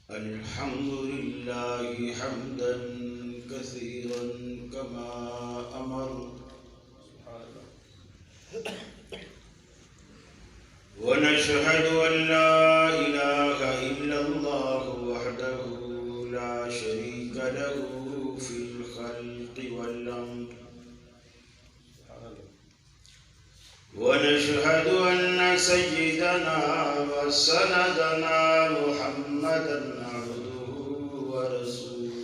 الحمد لله حمدا كثيرا كما أمر، ونشهد أن لا إله إلا الله وحده لا شريك له في الخلق والأمر، ونشهد أن سيدنا وسندنا محمدا عبده ورسوله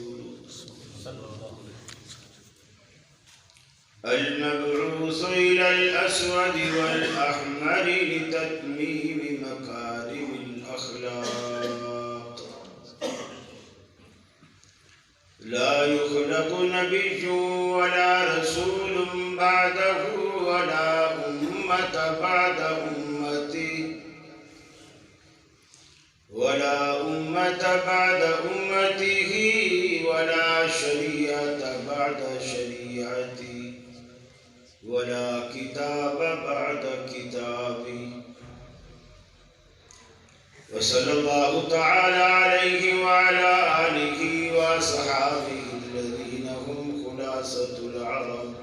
المبعوث إلى الأسود والأحمر لتتميم مكارم الأخلاق. لا يخلق نبي ولا رسول بعده ولا أمة بعد أمتي ولا أمة بعد أمته ولا شريعة بعد شريعتي ولا كتاب بعد كتابي. وصلى الله تعالى عليه وعلى آله وصحابه الذين هم خلاصة العرب،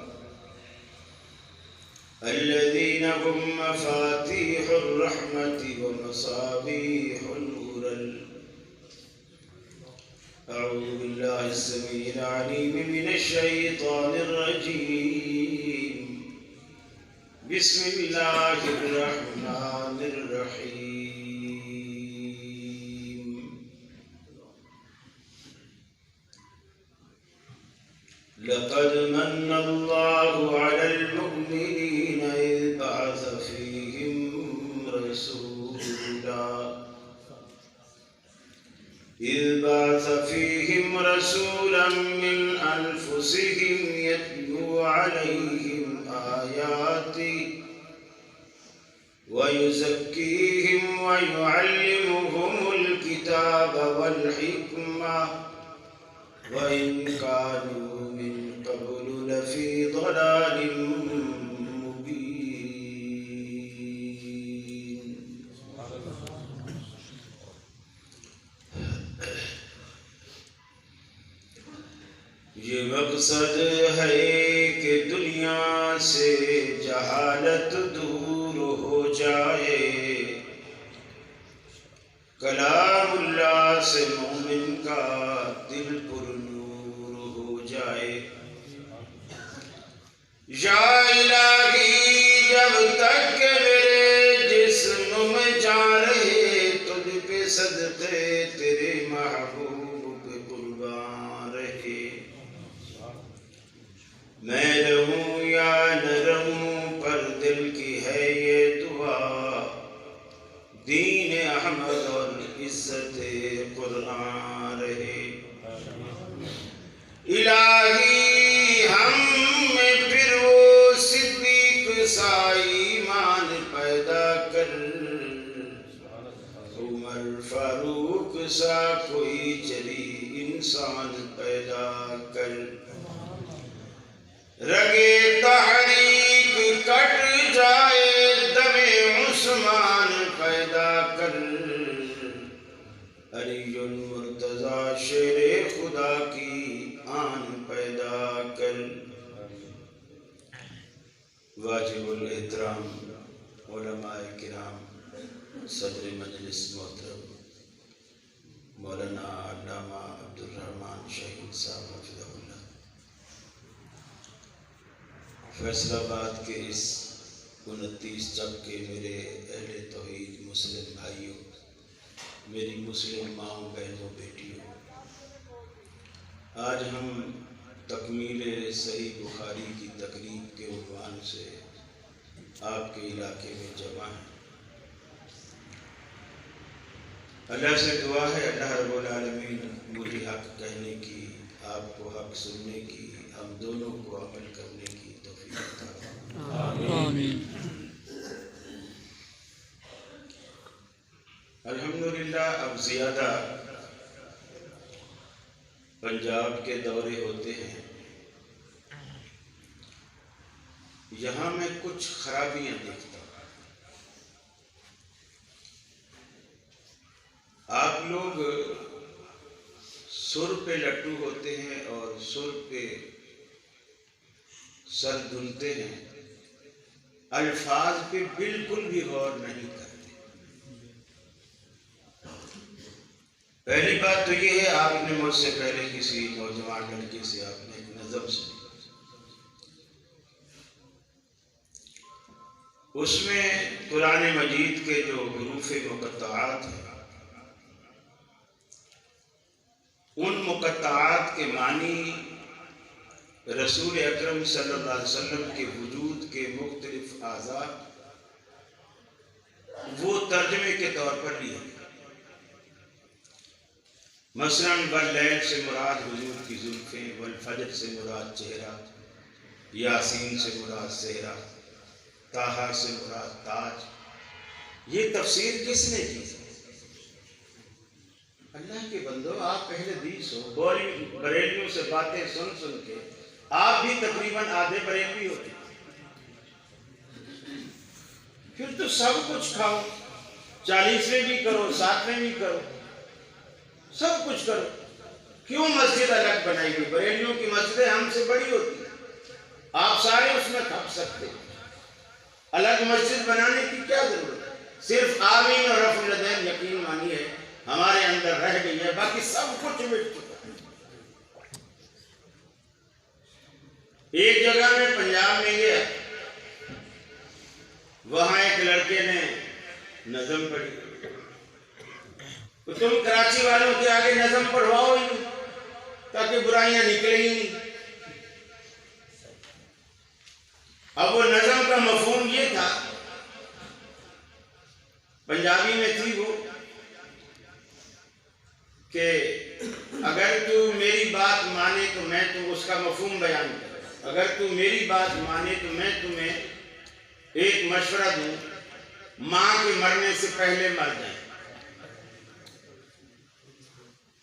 الذين هم مفاتيح الرحمة ومصابيح الغرل. أعوذ بالله السميع العليم من الشيطان الرجيم. بسم الله الرحمن الرحيم. لقد من الله على المؤمنين إذ بعث فيهم رسولا من أنفسهم يتلو عليهم آياتي ويزكيهم ويعلمهم الكتاب والحكمة وإن كانوا من قبل لفي ضلال مبين. یہ مقصد ہے کہ دنیا سے جہالت دور ہو جائے، کلام اللہ سے مومن کا دل پر نور ہو جائے. یا الہی جب تک کہ میرے جسم میں جان رہے، تجھ پہ صدقے تیرے محبوب پہ قربان رہے. میں رہوں یا نہ رہوں پر دل کی ہے یہ دعا، دین احمد اور عزت قرآن رہے. الہی ہم میں پھر وہ صدیق سا ایمان پیدا کر، عمر فاروق سا کوئی چلی انسان پیدا کر. رگے تحریک کٹ جائے دم عثمان پیدا کر. علی المرتضی شیر خدا کی آن پیدا کر. واجب الاحترام علماء کرام، صدر مجلس محترم مولانا علامہ عبدالرحمن شہید صاحب حفظہ اللہ، فیصل آباد کے اس 29 چک کے میرے اہل توحید مسلم بھائیوں، میری مسلم ماؤں بہنوں بیٹیوں، آج ہم تکمیل صحیح بخاری کی تقریب کے عنوان سے آپ کے علاقے میں جمع ہیں. اللہ سے دعا ہے اللہ رب العالمین مجھے حق کہنے کی، آپ کو حق سننے کی، ہم دونوں کو عمل کرنے کی توفیق عطا فرمائے. آمین. الحمدللہ اب زیادہ پنجاب کے دورے ہوتے ہیں. یہاں میں کچھ خرابیاں دیکھتا ہوں. آپ لوگ سر پہ لٹو ہوتے ہیں اور سر پہ سر دھلتے ہیں، الفاظ پہ بالکل بھی غور نہیں کرتے۔ پہلی بات تو یہ ہے، آپ نے مجھ سے پہلے کسی نوجوان لڑکے سے آپ نے ایک نظم سنی، اس میں قرآن مجید کے جو حروف مقطعات ہیں، ان مقطعات کے معنی رسول اکرم صلی اللہ علیہ وسلم کے وجود کے مختلف اعضاء وہ ترجمے کے طور پر لیے۔ مثلاً واللیل سے مراد حضور کی زلفیں، والفجر سے مراد چہرہ، یاسین سے مراد صحرا، طٰہٰ سے مراد تاج۔ یہ تفسیر کس نے کی؟ اللہ کے بندو، آپ پہلے حدیث ہو، بریلیوں سے باتیں سن سن کے آپ بھی تقریباً آدھے بریلوی ہوتے، پھر تو سب کچھ کھاؤ، 40ویں بھی کرو، 7ویں بھی کرو، سب کچھ کرو، کیوں مسجد الگ بنائی گئی؟ بریلیوں کی مسجدیں ہم سے بڑی ہوتی ہیں، آپ سارے اس میں کھپ سکتے ہیں، الگ مسجد بنانے کی کیا ضرورت ہے؟ صرف آمین اور رفع الیدین یقین مانی ہے ہمارے اندر رہ گئی ہے، باقی سب کچھ مٹ چکا ہے۔ ایک جگہ میں پنجاب میں گیا، وہاں ایک لڑکے نے نظم پڑھی، تو تم کراچی والوں کے آگے نظم پڑھواؤ ہی نہیں تاکہ برائیاں نکلیں ہی نہیں۔ اب وہ نظم کا مفہوم یہ تھا، پنجابی میں تھی وہ، کہ اگر تو میری بات مانے تو میں تو اس کا مفہوم بیان کروں، اگر تو میری بات مانے تو میں تمہیں ایک مشورہ دوں، ماں کے مرنے سے پہلے مر جائیں،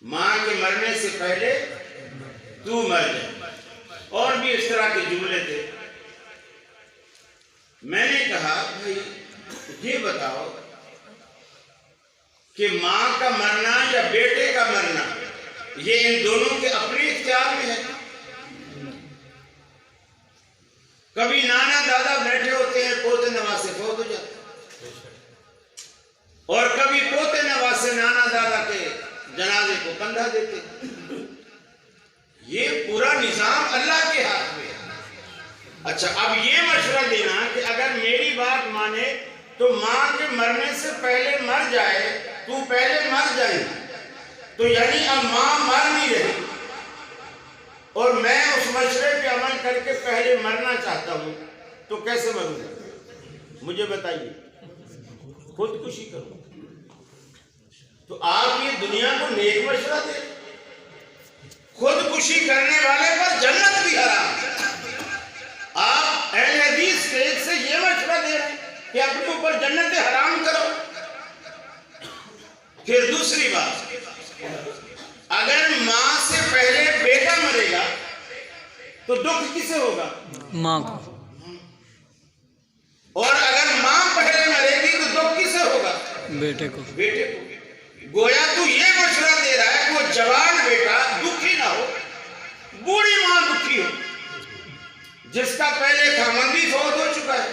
ماں کے مرنے سے پہلے تو مر جائیں، اور بھی اس طرح کے جملے تھے۔ میں نے کہا بھائی یہ بتاؤ کہ ماں کا مرنا یا بیٹے کا مرنا یہ ان دونوں کے اپنے اختیار میں ہے؟ کبھی نانا دادا بیٹھے ہوتے ہیں، پوتے نواسے فوت ہو جاتے ہیں، اور کبھی پوتے نواسے نانا دادا کے جنازے کو کندھا دیتے ہیں۔ یہ پورا نظام اللہ کے ہاتھ میں ہے۔ اچھا، اب یہ مشورہ دینا کہ اگر میری بات مانے تو ماں کے مرنے سے پہلے مر جائے، تو پہلے مر جائے، تو یعنی اب ماں مر نہیں رہی اور میں اس مشورے پہ عمل کر کے پہلے مرنا چاہتا ہوں، تو کیسے مروں گا؟ مجھے بتائیے، خودکشی کروں؟ تو آپ یہ دنیا کو نیک مشورہ دیں، خودکشی کرنے والے پر جنت بھی حرام۔ آپ اہل حدیث اسٹیج سے یہ مشورہ دے رہے ہیں کہ اپنے اوپر جنت حرام کرو۔ پھر دوسری بات، اگر ماں سے پہلے بیٹا مرے گا تو دکھ کسے ہوگا؟ ماں کو۔ اور اگر ماں پہلے مرے گی تو دکھ کسے ہوگا؟ بیٹے کو۔ بیٹے کو۔ گویا تو یہ مشورہ دے رہا ہے کہ وہ جوان بیٹا دکھی نہ ہو، بوڑھی ماں دکھی ہو، جس کا پہلے خاوند بھی فوت ہو چکا ہے،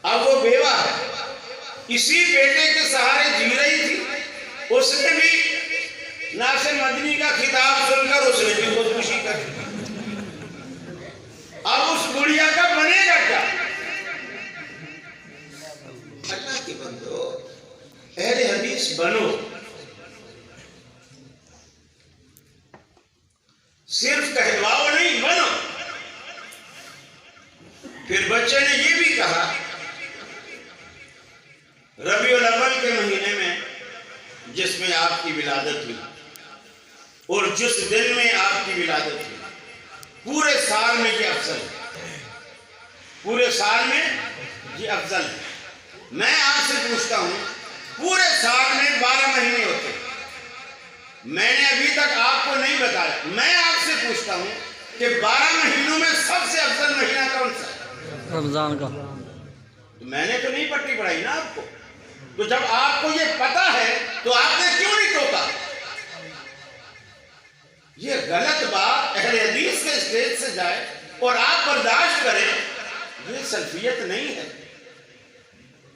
اب وہ بیوہ ہے، اسی بیٹے کے سہارے جی رہی تھی، اس نے بھی ناصر مدنی کا خطاب سن کر اس نے بھی خودکشی کر دی۔ اب اس بڑھیا کا بنے گا کیا؟ اللہ کے بندو، اہل حدیث بنو، صرف کہلواؤ نہیں، بنو۔ پھر بچے نے یہ بھی کہا، ربیع الاول کے مہینے میں جس میں آپ کی ولادت ہوئی اور جس دن میں آپ کی ولادت ہوئی، پورے سال میں یہ افضل ہے، پورے سال میں یہ افضل ہے۔ میں آپ سے پوچھتا ہوں، پورے سال میں 12 مہینے ہوتے ہیں، میں نے ابھی تک آپ کو نہیں بتایا، میں آپ سے پوچھتا ہوں کہ 12 مہینوں میں سب سے افضل مہینہ کون سا ہے؟ رمضان کا۔ تو میں نے تو نہیں پٹی پڑھائی نا آپ کو، تو جب آپ کو یہ پتا ہے تو آپ نے کیوں نہیں ٹوکا؟ یہ غلط بات اہل حدیث کے اسٹیج سے جائے اور آپ برداشت کریں، یہ سلفیت نہیں ہے،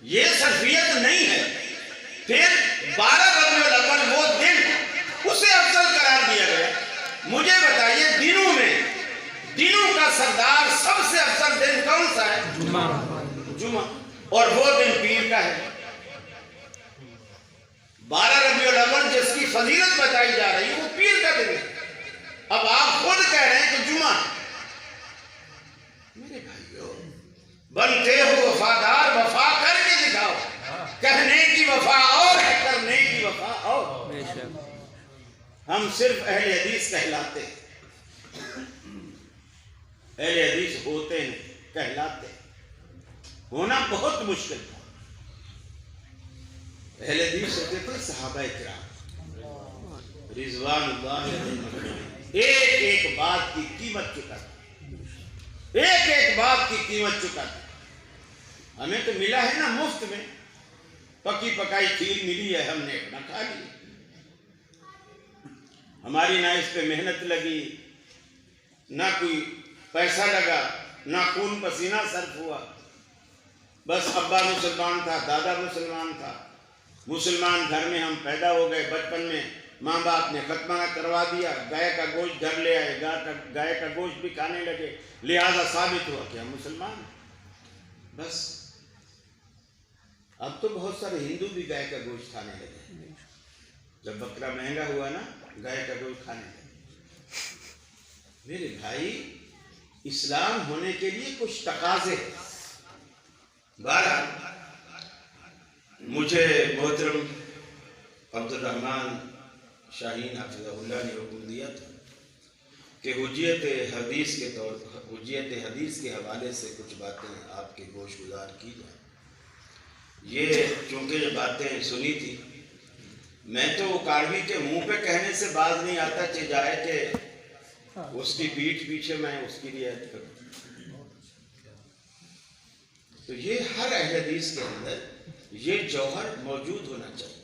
یہ سلفیت نہیں ہے۔ پھر 12 ربیع الاول وہ دن اسے افضل قرار دیا گیا۔ مجھے بتائیے دنوں کا سردار سب سے افضل دن کون سا ہے؟ جمعہ، اور وہ دن پیر کا ہے۔ 12 ربیع الاول جس کی فضیلت بتائی جا رہی ہے وہ پیر کا دن ہے۔ اب آپ خود کہہ رہے ہیں کہ جمعہ۔ میرے بھائیو، بنتے ہو وفادار، وفا کر کے دکھاؤ۔ کہنے کی وفا اور ہے، کرنے کی وفا اور۔ ہم صرف اہل حدیث کہلاتے ہیں، اہل حدیث ہوتے نہیں، کہلاتے ہیں۔ ہونا بہت مشکل تھا۔ اہل حدیث ہوتے تھے صحابہ کرام رضوان اللہ علیہم، ایک ایک بات کی قیمت چکا تھا، ایک ایک بات کی قیمت چکا تھا۔ ہمیں تو ملا ہے نا مفت میں، پکی پکائی کھیر ملی ہے، ہم نے اپنا کھا لی، ہماری نہ اس پہ محنت لگی، نہ کوئی پیسہ لگا، نہ خون پسینہ صرف ہوا۔ بس ابا مسلمان تھا، دادا مسلمان تھا، مسلمان گھر میں ہم پیدا ہو گئے۔ بچپن میں ماں باپ نے ختمہ کروا دیا، گائے کا گوشت گھر لے آئے، گائے کا گوشت بھی کھانے لگے، لہذا ثابت ہوا کہ ہم مسلمان ہیں۔ بس اب تو بہت سارے ہندو بھی گائے کا گوشت کھانے لگے، جب بکرا مہنگا ہوا نا، گائے کا گوشت کھانے لگے۔ میرے بھائی، اسلام ہونے کے لیے کچھ تقاضے ہیں۔ بہرحال مجھے محترم عبد الرحمن شاہین حفظہ اللہ نے حکم دیا تھا کہ حجیت حدیث کے طور پر، حجیت حدیث کے حوالے سے کچھ باتیں آپ کے گوش گزار کی جائیں۔ یہ چونکہ یہ باتیں سنی تھی، میں تو کاروی کے منہ پہ کہنے سے باز نہیں آتا کہ جائے کہ اس کی پیٹھ پیچھے میں اس کی رعایت کروں۔ تو یہ ہر اہل حدیث کے اندر یہ جوہر موجود ہونا چاہیے۔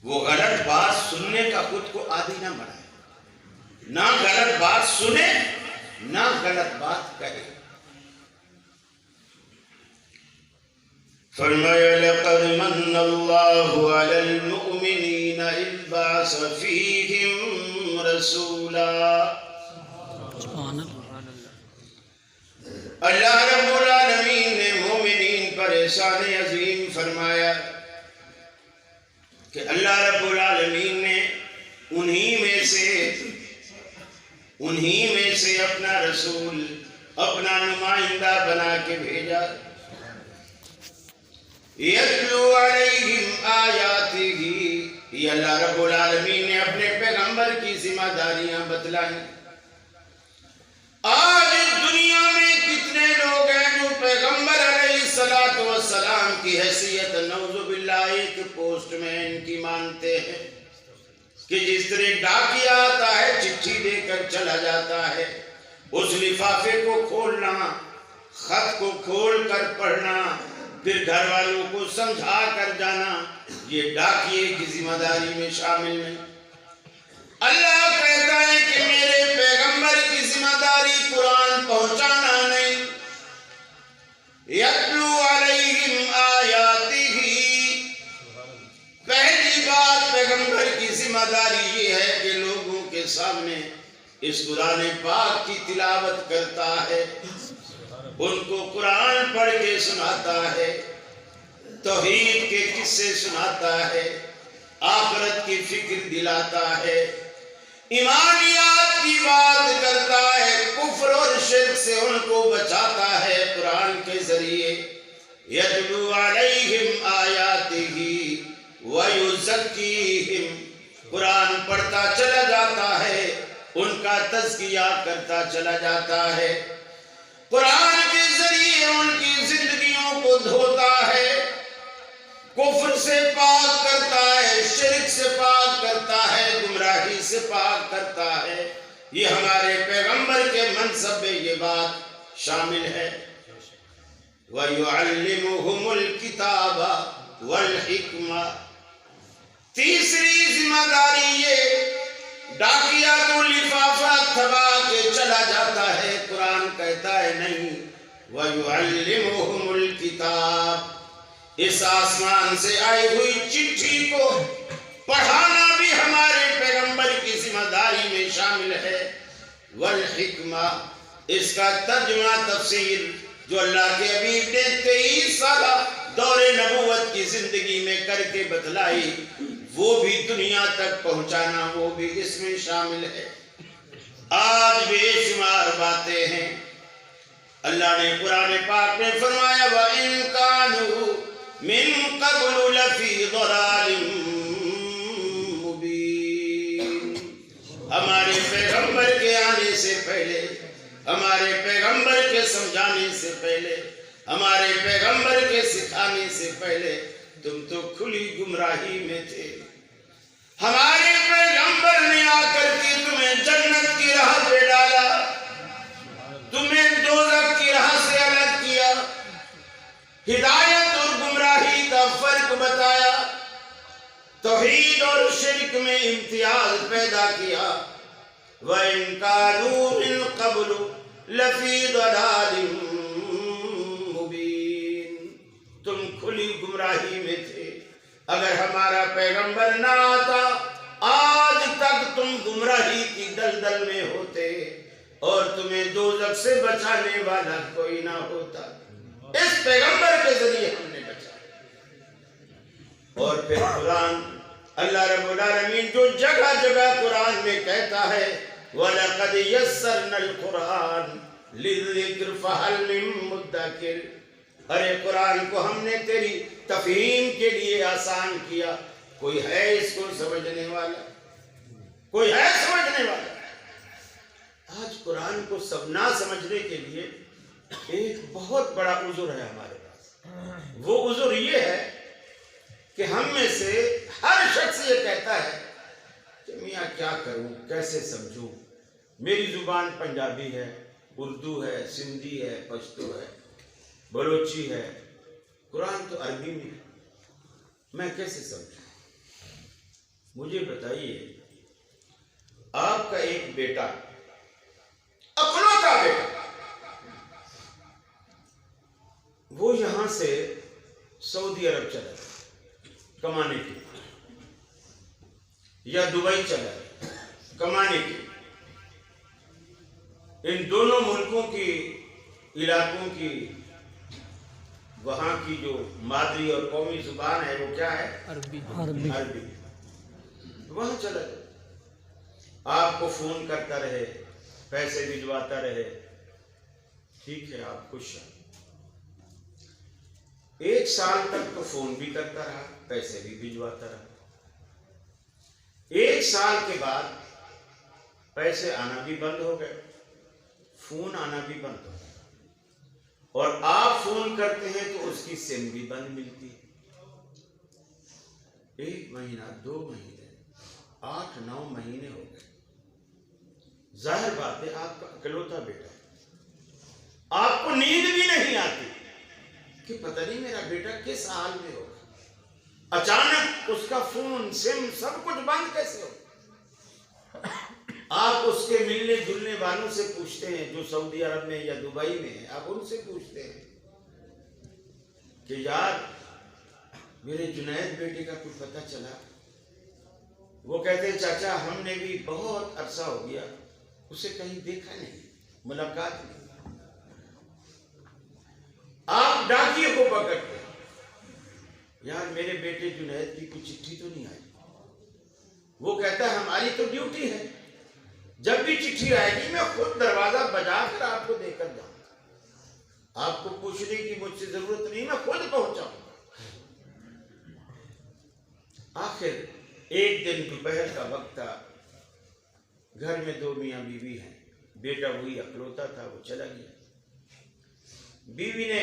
وہ غلط بات سننے کا خود کو عادی نہ بنائے، نہ غلط بات سنے نہ غلط بات کہے۔ فرمایا لقد من اللہ علی المؤمنین اذ بعث فیہم رسولا۔ اللہ رب العالمین نے مومنین پر احسان عظیم فرمایا کہ اللہ رب العالمین نے انہی میں سے اپنا رسول، اپنا نمائندہ بنا کے بھیجا۔ یتلو علیہم آیاتہ، یہ اللہ رب العالمین نے اپنے پیغمبر کی ذمہ داریاں بتلائیں۔ آج دنیا میں کتنے لوگ ہیں جو پیغمبر علیہ السلام کی حیثیت نعوذ باللہ ایک پوسٹ مین کی مانتے ہیں کہ جس طرح ڈاکیا آتا ہے چٹھی دے کر چلا جاتا ہے، اس لفافے کو کھولنا، خط کو کھول کر پڑھنا، پھر گھر والوں کو سمجھا کر جانا، یہ ڈاکیے کی ذمہ داری میں شامل نہیں۔ اللہ کہتا ہے کہ میرے پیغمبر کی ذمہ داری قرآن پہنچانا نہیں۔ یتلو علیہم آیاتہ، پہلی بات پیغمبر کی ذمہ داری یہ ہے کہ لوگوں کے سامنے اس قرآن پاک کی تلاوت کرتا ہے، ان کو قرآن پڑھ کے سناتا ہے، توحید کے قصے سناتا ہے، آخرت کی فکر دلاتا ہے، ایمانیات کی بات کرتا ہے، کفر اور شرک سے ان کو بچاتا ہے قرآن کے ذریعے۔ یتلو علیہم آیاتہ ویزکیہم، قرآن پڑھتا چلا جاتا ہے، ان کا تزکیہ کرتا چلا جاتا ہے، قرآن کے ذریعے ان کی زندگیوں کو دھوتا ہے، کفر سے پاک کرتا ہے، شرک سے پاک کرتا ہے، گمراہی سے پاک کرتا ہے۔ یہ ہمارے پیغمبر کے منصب میں یہ بات شامل ہے۔ وَيُعَلِّمُهُمُ الْكِتَابَ وَالْحِكْمَةَ، تیسری ذمہ داری یہ ڈاکیا تو لفافہ تھما کے چلا جاتا ہے، قرآن کہتا ہے نہیں، وَيُعَلِّمُهُمُ الْكِتَابِ، اس آسمان سے آئی ہوئی چٹھی کو پڑھانا بھی ہمارے پیغمبر کی ذمہ داری میں شامل ہے، والحکمہ، اس کا ترجمہ تفسیر جو اللہ کے حبیب نے 23 سالہ دور نبوت کی زندگی میں کر کے بتلائی، وہ بھی دنیا تک پہنچانا، وہ بھی اس میں شامل ہے۔ آج بے شمار باتیں ہیں۔ اللہ نے قرآن پاک میں فرمایا وَإِن كَانُوا مِن قَبْلُ لَفِي ضَلَالٍ مُبِينٍ، ہمارے پیغمبر کے آنے سے پہلے، ہمارے پیغمبر کے سمجھانے سے پہلے، ہمارے پیغمبر کے سکھانے سے پہلے تم تو کھلی گمراہی میں تھے۔ ہمارے پیغمبر نے آ کر کے تمہیں جنت کی راہ پہ ڈالا، تمہیں دوزخ کی راہ سے الگ کیا، ہدایت اور گمراہی کا فرق بتایا، توحید اور شرک میں امتیاز پیدا کیا۔ وَإِن كَانُوا مِن قَبْلُ لَفِي ضَلَالٍ مُبِينٍ، تم کھلی گمراہی میں تھے۔ اگر ہمارا پیغمبر نہ آتا آج تک تم گمراہی کی دلدل میں ہوتے اور تمہیں دوزخ سے بچانے والا کوئی نہ ہوتا۔ اس پیغمبر کے ذریعے ہم نے بچایا۔ اور پھر قرآن، اللہ رب العالمین جو جگہ جگہ قرآن میں کہتا ہے وَلَقَدْ يَسَّرْنَا الْقُرْآنَ لِلذِّكْرِ فَهَلْ مِن مُدَّكِرٍ، ارے قرآن کو ہم نے تیری تفہیم کے لیے آسان کیا، کوئی ہے اس کو سمجھنے والا؟ کوئی ہے سمجھنے والا؟ آج قرآن کو سب نہ سمجھنے کے لیے ایک بہت بڑا عذر ہے ہمارے پاس۔ وہ عذر یہ ہے کہ ہم میں سے ہر شخص یہ کہتا ہے کہ میاں کیا کروں، کیسے سمجھوں، میری زبان پنجابی ہے، اردو ہے، سندھی ہے، پشتو ہے، بلوچی ہے، قرآن تو عربی میں ہے، میں کیسے سمجھوں؟ مجھے بتائیے، آپ کا ایک بیٹا، اکلوتا بیٹا، وہ یہاں سے سعودی عرب چلا گیا کمانے کے لیے، یا دبئی چلا گیا کمانے کے لیے۔ ان دونوں ملکوں کی، علاقوں کی، وہاں کی جو مادری اور قومی زبان ہے وہ کیا ہے؟ عربی۔ وہاں چلا گیا، آپ کو فون کرتا رہے، پیسے بھجواتا رہے، ٹھیک ہے، آپ خوش ہیں۔ 1 سال تک تو فون بھی کرتا رہا، پیسے بھی بھجواتا رہا۔ 1 سال کے بعد پیسے آنا بھی بند ہو گئے، فون آنا بھی بند ہو گیا، اور آپ فون کرتے ہیں تو اس کی سم بھی بند ملتی ہے۔ 1 مہینہ، 2 مہینے، 8-9 مہینے ہو گئے۔ ظاہر بات ہے آپ کا اکلوتا بیٹا ہے، آپ کو نیند بھی نہیں آتی کہ پتہ نہیں میرا بیٹا کس حال میں ہوگا۔ اچانک اس کا فون، سم، سب کچھ بند کیسے ہو؟ آپ اس کے ملنے جلنے والوں سے پوچھتے ہیں جو سعودی عرب میں یا دبئی میں ہیں، آپ ان سے پوچھتے ہیں کہ یار میرے جنید بیٹے کا کچھ پتہ چلا؟ وہ کہتے ہیں چاچا ہم نے بھی بہت عرصہ ہو گیا اسے کہیں دیکھا نہیں، ملاقات نہیں۔ آپ ڈاکیے کو پکڑتے ہیں، یار میرے بیٹے جنید کی کوئی چٹھی تو نہیں آئی؟ وہ کہتا ہے ہماری تو ڈیوٹی ہے، جب بھی چٹھی آئے گی میں خود دروازہ بجا کر آپ کو دے کر جاؤں گا، آپ کو پوچھنے کی مجھ سے ضرورت نہیں، میں خود پہنچاؤں گا۔ آخر ایک دن دوپہر کا وقت تھا، گھر میں 2 میاں بیوی ہیں، بیٹا وہی اکلوتا تھا، وہ چلا گیا۔ بیوی نے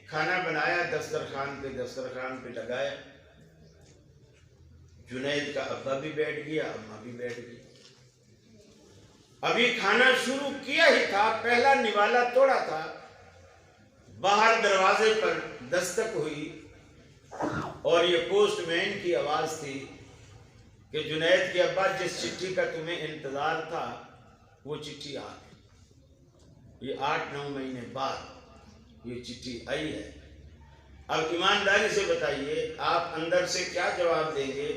کھانا بنایا، دسترخوان پہ لگایا، جنید کا ابا بھی بیٹھ گیا، اماں بھی بیٹھ گئی۔ ابھی کھانا شروع کیا ہی تھا، پہلا نوالا توڑا تھا، باہر دروازے پر دستک ہوئی اور یہ پوسٹ مین کی آواز تھی کہ جنید کے ابا جس چٹھی کا تمہیں انتظار تھا وہ چٹھی آ گئی، یہ 8-9 مہینے بعد یہ چٹھی آئی ہے۔ اب ایمانداری سے بتائیے آپ اندر سے کیا جواب دیں گے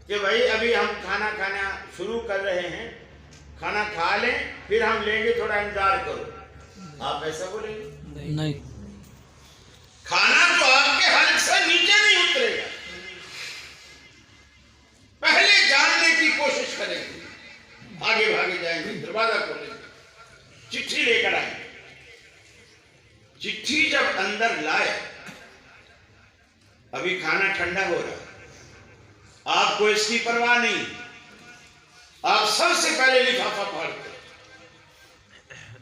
کہ بھائی ابھی ہم کھانا کھانا شروع کر رہے ہیں، کھانا کھا لیں پھر ہم لیں گے، تھوڑا انتظار کرو، آپ ایسا بولیں گے؟ نہیں، کھانا تو آپ کے حلق سے نیچے نہیں اترے گا، پہلے جاننے کی کوشش کریں گے، آگے بھاگے جائیں گے، دروازہ کھولیں گے، چٹھی لے کر آئیں گے۔ چٹھی جب اندر لائے، ابھی کھانا ٹھنڈا ہو رہا، آپ کو اس کی پرواہ نہیں، آپ سب سے پہلے لفافہ پھاڑتے،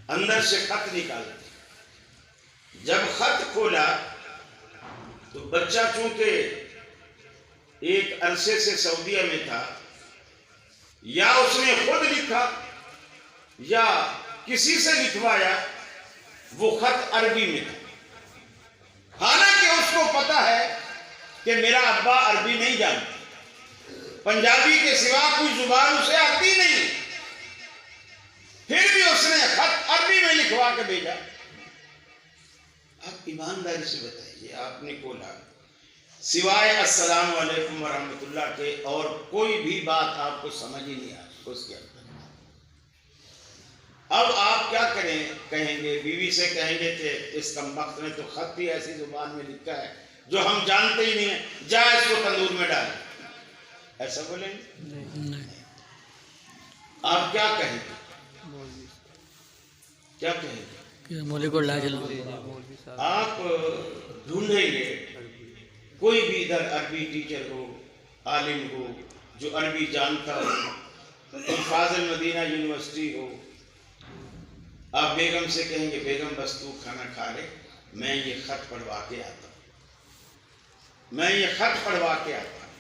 اندر سے خط نکالتے۔ جب خط کھولا تو بچہ چونکہ ایک عرصے سے سعودیہ میں تھا، یا اس نے خود لکھا یا کسی سے لکھوایا، وہ خط عربی میں تھا، حالانکہ اس کو پتا ہے کہ میرا ابا عربی نہیں جانتا، پنجابی کے سوا کوئی زبان اسے آتی نہیں، پھر بھی اس نے خط عربی میں لکھوا کے بھیجا۔ اب ایمانداری سے بتائیے، آپ نے کھولا، سوائے السلام علیکم ورحمۃ اللہ کے اور کوئی بھی بات آپ کو سمجھ ہی نہیں آئی اس کے اندر۔ اب آپ کیا کہیں گے؟ بیوی سے کہیں گے کہ اس کمبخت نے تو خط ہی ایسی زبان میں لکھا ہے جو ہم جانتے ہی نہیں ہیں، جا اس کو تندور میں ڈال، ایسا بولیں گے؟ نہیں، آپ کیا کہیں گے؟ کیا کہیں گے؟ مولوی کو لا چلو، آپ ڈھونڈیں گے کوئی بھی ادھر عربی ٹیچر ہو، عالم ہو جو عربی جانتا ہو، حفاظ المدینہ یونیورسٹی ہو، آپ بیگم سے کہیں گے بیگم بس تو کھانا کھا لے، میں یہ خط پڑھوا کے آتا ہوں، میں یہ خط پڑھوا کے آتا ہوں۔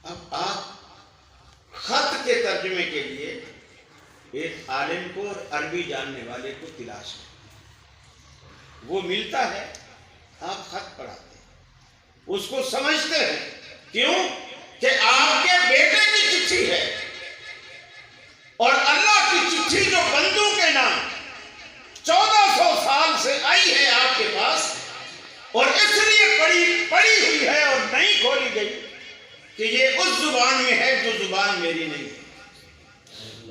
اب آپ خط کے ترجمے کے لیے ایک عالم کو اور عربی جاننے والے کو تلاش کریں، وہ ملتا ہے، آپ خط پڑھاتے ہیں، اس کو سمجھتے ہیں، کیوں کہ آپ کے بیٹے کی چٹھی ہے، اور اللہ کی چٹھی جو بندوں کے نام 1400 سال سے آئی ہے آپ کے پاس، اور اس لیے پڑی ہوئی ہے اور نہیں کھولی گئی کہ یہ اس زبان میں ہے جو زبان میری نہیں ہے۔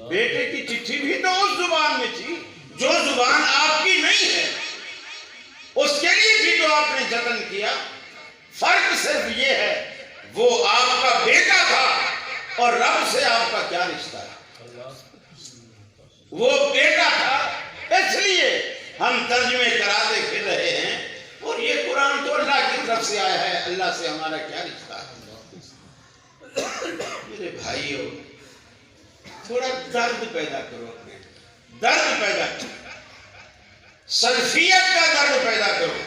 بیٹے کی چٹھی بھی تو اس زبان میں تھی جو زبان آپ کی نہیں ہے، اس کے لیے بھی تو آپ نے جتن کیا۔ فرق صرف یہ ہے وہ آپ کا بیٹا تھا اور رب سے آپ کا کیا رشتہ ہے۔ وہ بیٹا تھا اس لیے ہم ترجمے کراتے پھر رہے ہیں، اور یہ قرآن تو اللہ کی طرف سے آیا ہے، اللہ سے ہمارا کیا رشتہ ہے۔ میرے بھائیو، تھوڑا درد پیدا کرو، اپنے درد پیدا کرو، سلفیت کا درد پیدا کرو،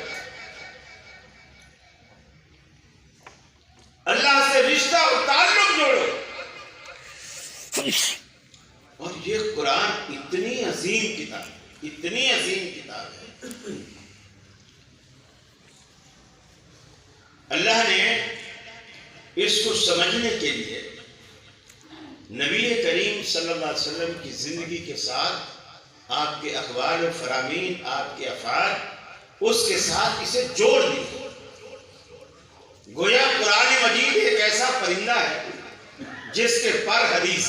اللہ سے رشتہ اور تعلق جوڑو۔ اور یہ قرآن اتنی عظیم کتاب، اتنی عظیم کتاب ہے، اللہ نے اس کو سمجھنے کے لیے نبی کریم صلی اللہ علیہ وسلم کی زندگی کے ساتھ آپ کے اقوال و فرامین، آپ کے افعال، اس کے ساتھ اسے جوڑ دیا۔ گویا قرآن مجید ایک ایسا پرندہ ہے جس کے پر حدیث،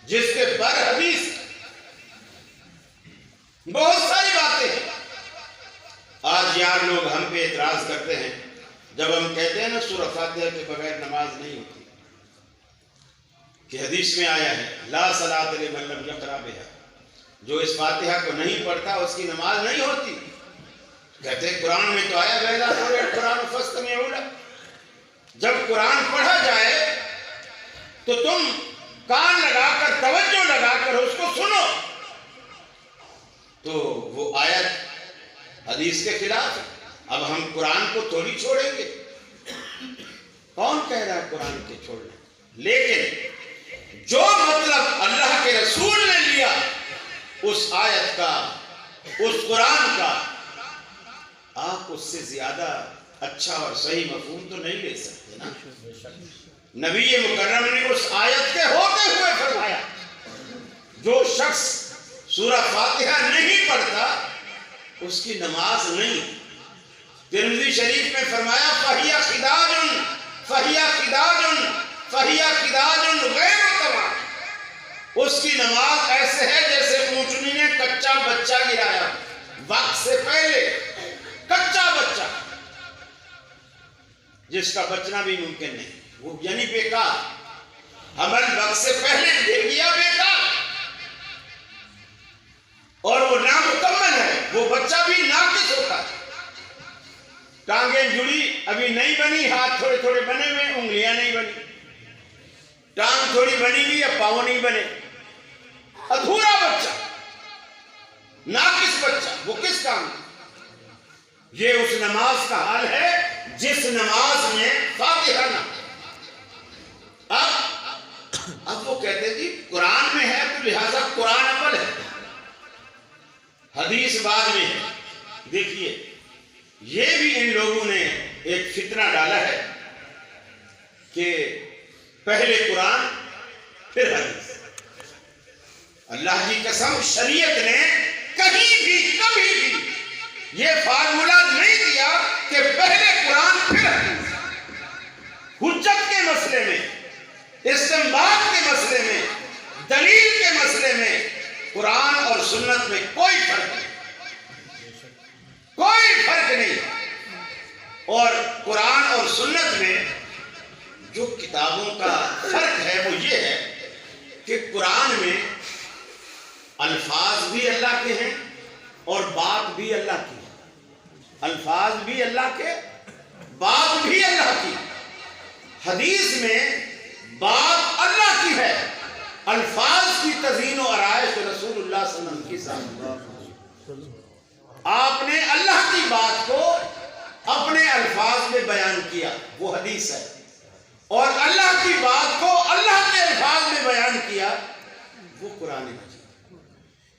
جس کے پر حدیث بہت ساری باتیں ہیں۔ آج یار لوگ ہم پہ اعتراض کرتے ہیں جب ہم کہتے ہیں نا سورہ فاتحہ کے بغیر نماز نہیں ہوتی، کہ حدیث میں آیا ہے لا صلاۃ لمن لم یقرأ بہا، جو اس فاتحہ کو نہیں پڑھتا اس کی نماز نہیں ہوتی۔ کہتے ہیں قرآن میں تو آیا وَإِذَا قُرِئَ الْقُرْآنُ فَاسْتَمِعُوا لَهُ، جب قرآن پڑھا جائے تو تم کان لگا کر، توجہ لگا کر اس کو سنو۔ تو وہ آیت حدیث کے خلاف ہے، اب ہم قرآن کو تھوڑی چھوڑیں گے، کون کہہ رہا ہے قرآن کے چھوڑنے؟ لیکن جو مطلب اللہ کے رسول نے لیا اس آیت کا، اس قرآن کا، آپ اس سے زیادہ اچھا اور صحیح مفہوم تو نہیں لے سکتے نا. نبی مکرم نے اس آیت کے ہوتے ہوئے فرمایا جو شخص سورہ فاتحہ نہیں پڑھتا اس کی نماز نہیں. ترمذی شریف میں فرمایا فہیہ خداج فہیہ خداج فہیہ خداج غیر تمام. اس کی نماز ایسے ہے جیسے اونٹنی نے کچا بچہ گرایا وقت سے پہلے. کچا بچہ جس کا بچنا بھی ممکن نہیں, وہ یعنی بیکار. حمل وقت سے پہلے گر گیا بیکار, اور وہ نامکمل ہے, وہ بچہ بھی ناقص ہوتا ہے. ٹانگیں جڑی ابھی نہیں بنی, ہاتھ تھوڑے تھوڑے بنے ہوئے, انگلیاں نہیں بنی, ٹانگ تھوڑی بنی ہوئی ہے, پاؤں نہیں بنے, ادھورا بچہ, ناقص بچہ, وہ کس کام کا؟ یہ اس نماز کا حال ہے جس نماز میں فاتحہ نہ. اب وہ کہتے جی قرآن میں ہے تو لہذا قرآن اول ہے, حدیث بعد میں ہے. دیکھیے یہ بھی ان لوگوں نے ایک فتنہ ڈالا ہے کہ پہلے قرآن پھر حدیث. اللہ کی قسم شریعت نے کہیں بھی کبھی بھی یہ فارمولہ نہیں دیا کہ پہلے قرآن پھر حدیث. حجت کے مسئلے میں, استنباط کے مسئلے میں, دلیل کے مسئلے میں قرآن اور سنت میں کوئی فرق نہیں, کوئی فرق نہیں. اور قرآن اور سنت میں جو کتابوں کا فرق ہے وہ یہ ہے کہ قرآن میں الفاظ بھی اللہ کے ہیں اور بات بھی اللہ کی ہے. الفاظ بھی اللہ کے, بات بھی اللہ کی. حدیث میں بات اللہ کی ہے, الفاظ کی تزئین و آرائش رسول اللہ صلی اللہ علیہ وسلم. آپ نے اللہ کی بات کو اپنے الفاظ میں بیان کیا, وہ حدیث ہے. اور اللہ کی بات کو اللہ کے الفاظ میں بیان کیا, وہ قرآن مجید.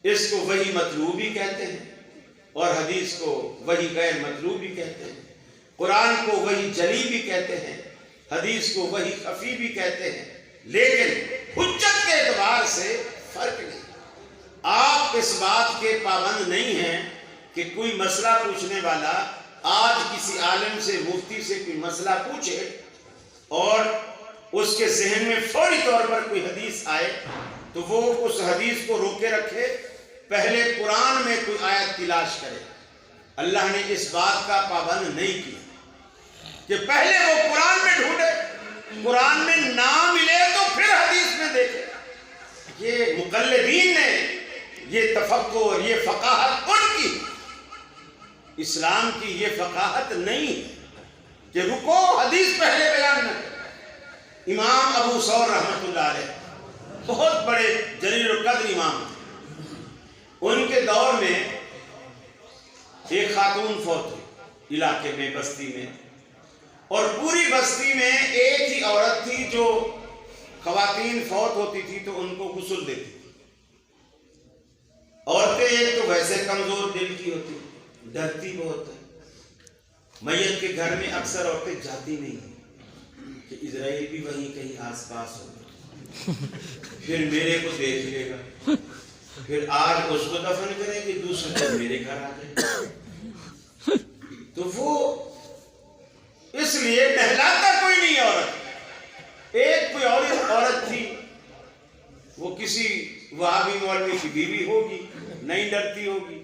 اس کو وحی مطلوبی کہتے ہیں اور حدیث کو وحی غیر مطلوبی کہتے ہیں. قرآن کو وحی جلی بھی کہتے ہیں, حدیث کو وحی خفی بھی کہتے ہیں. لیکن حجت کے اعتبار سے فرق نہیں. آپ اس بات کے پابند نہیں ہیں کہ کوئی مسئلہ پوچھنے والا آج کسی عالم سے, مفتی سے کوئی مسئلہ پوچھے اور اس کے ذہن میں فوری طور پر کوئی حدیث آئے تو وہ اس حدیث کو روکے رکھے, پہلے قرآن میں کوئی آیت تلاش کرے. اللہ نے اس بات کا پابند نہیں کیا کہ پہلے وہ قرآن میں ڈھونڈے, قرآن میں نہ ملے تو پھر حدیث میں دیکھے. یہ مقلدین نے یہ تفکر, یہ فقاہت ان کی, اسلام کی یہ فقاہت نہیں کہ رکو حدیث پہلے بیان نہ کرے. امام ابو ثور رحمۃ اللہ علیہ بہت بڑے جلیل القدر امام ہیں. ان کے دور میں ایک خاتون فوت ہوئی علاقے میں, بستی میں, اور پوری بستی میں ایک ہی عورت تھی جو خواتین فوت ہوتی تھی تو ان کو غسل دیتی تھی. عورتیں ایک تو ویسے کمزور دل کی ہوتی, ڈرتی بہت ہے. میت کے گھر میں اکثر عورتیں جاتی نہیں کہ اسرائیل بھی وہیں کہیں آس پاس ہو, پھر میرے کو دیکھ لے گا, پھر آج اس کو دفن کریں گے, دوسرے دن میرے گھر آ جائے. تو وہ اس لیے نہلاتا کوئی نہیں عورت. ایک کوئی اور عورت تھی, وہ کسی وہابی مولوی کی بیوی ہوگی, نہیں ڈرتی ہوگی.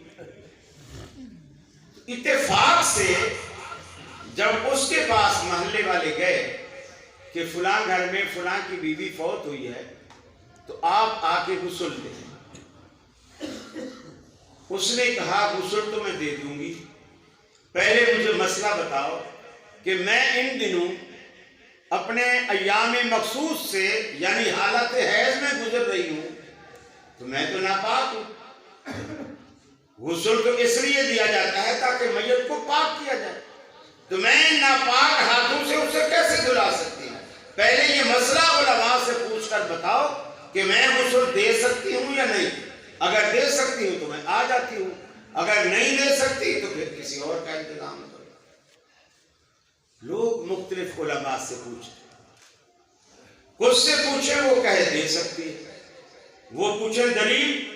اتفاق سے جب اس کے پاس محلے والے گئے کہ فلاں گھر میں فلاں کی بیوی فوت ہوئی ہے تو آپ آ کے غسل دیں. اس نے کہا غسل تو میں دے دوں گی, پہلے مجھے مسئلہ بتاؤ کہ میں ان دنوں اپنے ایام مخصوص سے یعنی حالت حیض میں گزر رہی ہوں تو میں تو ناپاک ہوں. غسل تو اس لیے دیا جاتا ہے تاکہ میت کو پاک کیا جائے, تو میں ناپاک ہاتھوں سے اسے کیسے دھلا سکتی ہوں؟ پہلے یہ مسئلہ علماء سے پوچھ کر بتاؤ کہ میں غسل دے سکتی ہوں یا نہیں. اگر دے سکتی ہوں تو میں آ جاتی ہوں, اگر نہیں دے سکتی تو پھر کسی اور کا انتظام کرو. مختلف علماء سے پوچھے، کچھ سے پوچھے وہ کہے دے سکتی ہے، وہ پوچھے دلیل،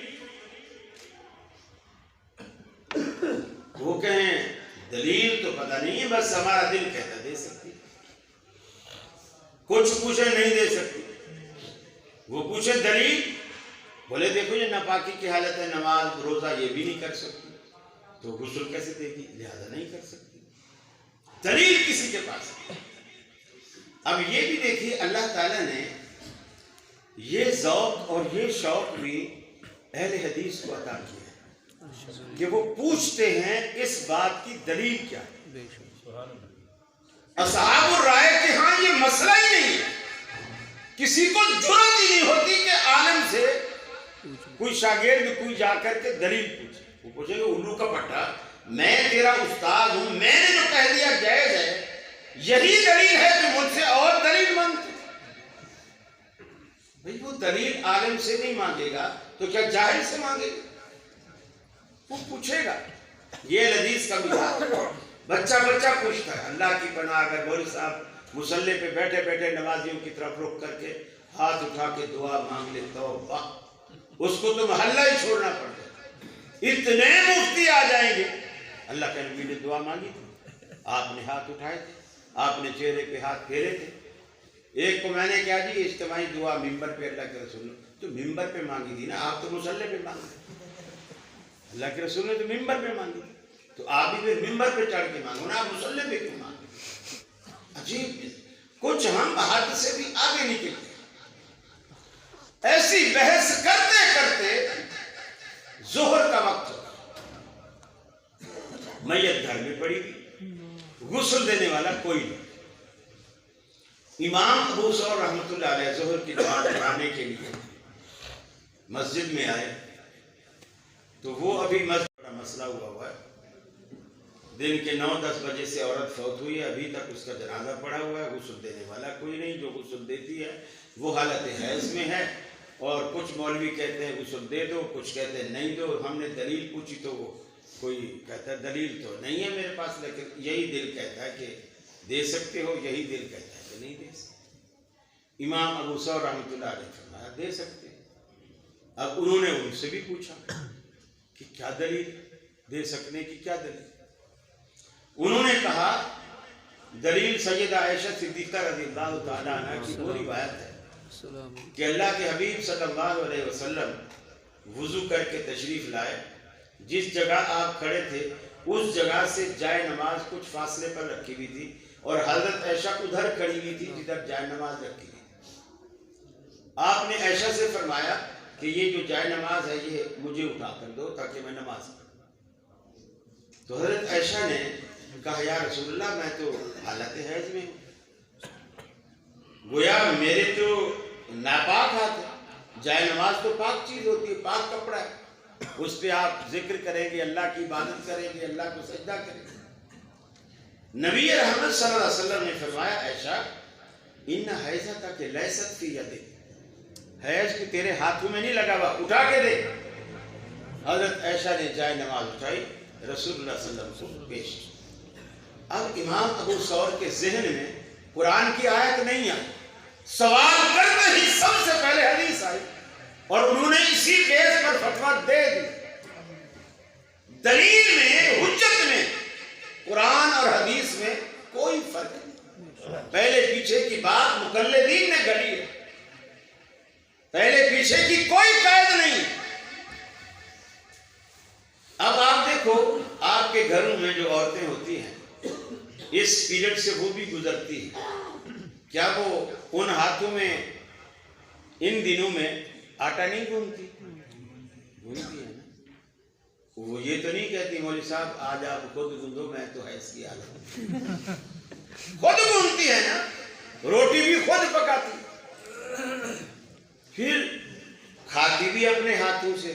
وہ کہیں دلیل تو پتہ نہیں ہے، بس ہمارا دل کہتا دے سکتی ہے، کچھ پوچھے نہیں دے سکتی، وہ پوچھے دلیل، بولے دیکھو یہ ناپاکی کی حالت ہے، نماز روزہ یہ بھی نہیں کر سکتی تو غسل کیسے دے گی، لہذا نہیں کر سکتی، دلیل کسی کے پاس ہے۔ اب یہ بھی دیکھیے اللہ تعالیٰ نے یہ ذوق اور یہ شوق بھی اہل حدیث کو عطا کیا ہے کہ وہ پوچھتے ہیں اس بات کی دلیل کیا ہے۔ اصحاب الرائے کہ ہاں یہ مسئلہ ہی نہیں ہے، کسی کو جرأت ہی نہیں ہوتی کہ عالم سے کوئی شاگرد کوئی جا کر کے دلیل پوچھے، وہ پوچھے کہ الو کا پٹا میں تیرا استاد ہوں، میں نے جو کہہ دیا جائز ہے یہی دلیل ہے کہ مجھ سے اور دلیل مانگتے، بھئی وہ دلیل عالم سے نہیں مانگے گا تو کیا جاہل سے مانگے گا؟ وہ پوچھے گا۔ یہ حدیث کا مثال، بچہ پوچھتا ہے، اللہ کی پناہ اگر مولوی صاحب مصلی پہ بیٹھے بیٹھے نمازیوں کی طرف رخ کر کے ہاتھ اٹھا کے دعا مانگ لے توبہ، اس کو تو محلہ ہی چھوڑنا پڑ جائے، اتنے مفتی آ جائیں گے۔ اللہ کے نبی نے دعا مانگی تھی، آپ نے ہاتھ اٹھائے تھے، آپ نے چہرے پہ ہاتھ پھیرے تھے، ایک کو میں نے کہا جی اجتماعی دعا ممبر پہ اللہ کے رسول نے تو ممبر پہ مانگی تھی نا، آپ تو مصلی پہ مانگے، اللہ کے رسول نے تو ممبر پہ مانگی تو آپ بھی پھر ممبر پہ چڑھ کے مانگو نا، آپ مصلی پہ کیوں مانگے؟ عجیب، کچھ ہم حد سے بھی آگے نکلتے، ایسی بحث کرتے کرتے ظہر کا وقت میت گھر میں پڑی گئی، غسل دینے والا کوئی نہیں، امام ابو ثور رحمۃ اللہ علیہ ظہر کی نماز پڑھانے کے لیے مسجد میں آئے تو وہ ابھی مسجد کا مسئلہ ہوا ہے، دن کے 9-10 بجے سے عورت فوت ہوئی ہے، ابھی تک اس کا جنازہ پڑا ہوا ہے، غسل دینے والا کوئی نہیں، جو غسل دیتی ہے وہ حالت حیض میں ہے، اور کچھ مولوی کہتے ہیں غسل دے دو، کچھ کہتے ہیں نہیں دو، ہم نے دلیل پوچھی تو وہ کوئی کہتا ہے دلیل تو نہیں ہے میرے پاس، لیکن یہی دل کہتا ہے کہ دے سکتے ہو، یہی دل کہتا ہے کہ نہیں دے سکتے۔ امام ابو ثور رحمۃ اللہ علیہ فرمایا دے سکتے۔ اب انہوں نے ان سے بھی پوچھا کہ کیا دلیل دے سکنے کی، کیا دلیل؟ انہوں نے کہا دلیل سیدہ عائشہ صدیقہ رضی اللہ تعالیٰ عنہ کی وہ روایت ہے کہ اللہ کے حبیب صلی اللہ علیہ وسلم وضو کر کے تشریف لائے، جس جگہ آپ کھڑے تھے اس جگہ سے جائے نماز کچھ فاصلے پر رکھی ہوئی تھی، اور حضرت عائشہ ادھر کھڑی ہوئی تھی جدھر جائے نماز رکھی ہوئی۔ آپ نے عائشہ سے فرمایا کہ یہ جو جائے نماز ہے یہ مجھے اٹھا کر دو تاکہ میں نماز پڑھوں۔ تو حضرت عائشہ نے کہا یا رسول اللہ میں تو حالت حیض میں ہوں، گویا میرے تو ناپاک ہاتھ ہے، جائے نماز تو پاک چیز ہوتی ہے، پاک کپڑا ہے، اس پہ آپ ذکر کریں گے، اللہ کی عبادت کریں گے، اللہ کو سجدہ کریں گے۔ نبی رحمت صلی اللہ علیہ وسلم نے فرمایا عائشہ ان حیضتک لیست فی یدک، حیض کہ تیرے ہاتھوں میں نہیں لگا ہوا، اٹھا کے دے۔ حضرت عائشہ نے جائے نماز اٹھائی، رسول اللہ صلی اللہ علیہ وسلم کو پیش کی۔ اب امام ابو ثور کے ذہن میں قرآن کی آیت نہیں آئی، سوال کرتے ہی سب سے پہلے حدیث آئی، اور انہوں نے اسی بیس پر فتویٰ دے دی۔ دلیل میں، حجت میں قرآن اور حدیث میں کوئی فرق نہیں، پہلے پیچھے کی بات مقلدین نے گھڑی ہے، پہلے پیچھے کی کوئی قید نہیں۔ اب آپ دیکھو آپ کے گھروں میں جو عورتیں ہوتی ہیں اس پیریڈ سے وہ بھی گزرتی ہیں، کیا وہ ان ہاتھوں میں ان دنوں میں آٹا نہیں گھومتی؟ گھومتی ہے نا، وہ یہ تو نہیں کہتی مولوی صاحب آج آپ خود گوندھو، میں تو حیض کی حالت، خود گھومتی ہے نا، روٹی بھی خود پکاتی، پھر کھاتی بھی اپنے ہاتھوں سے،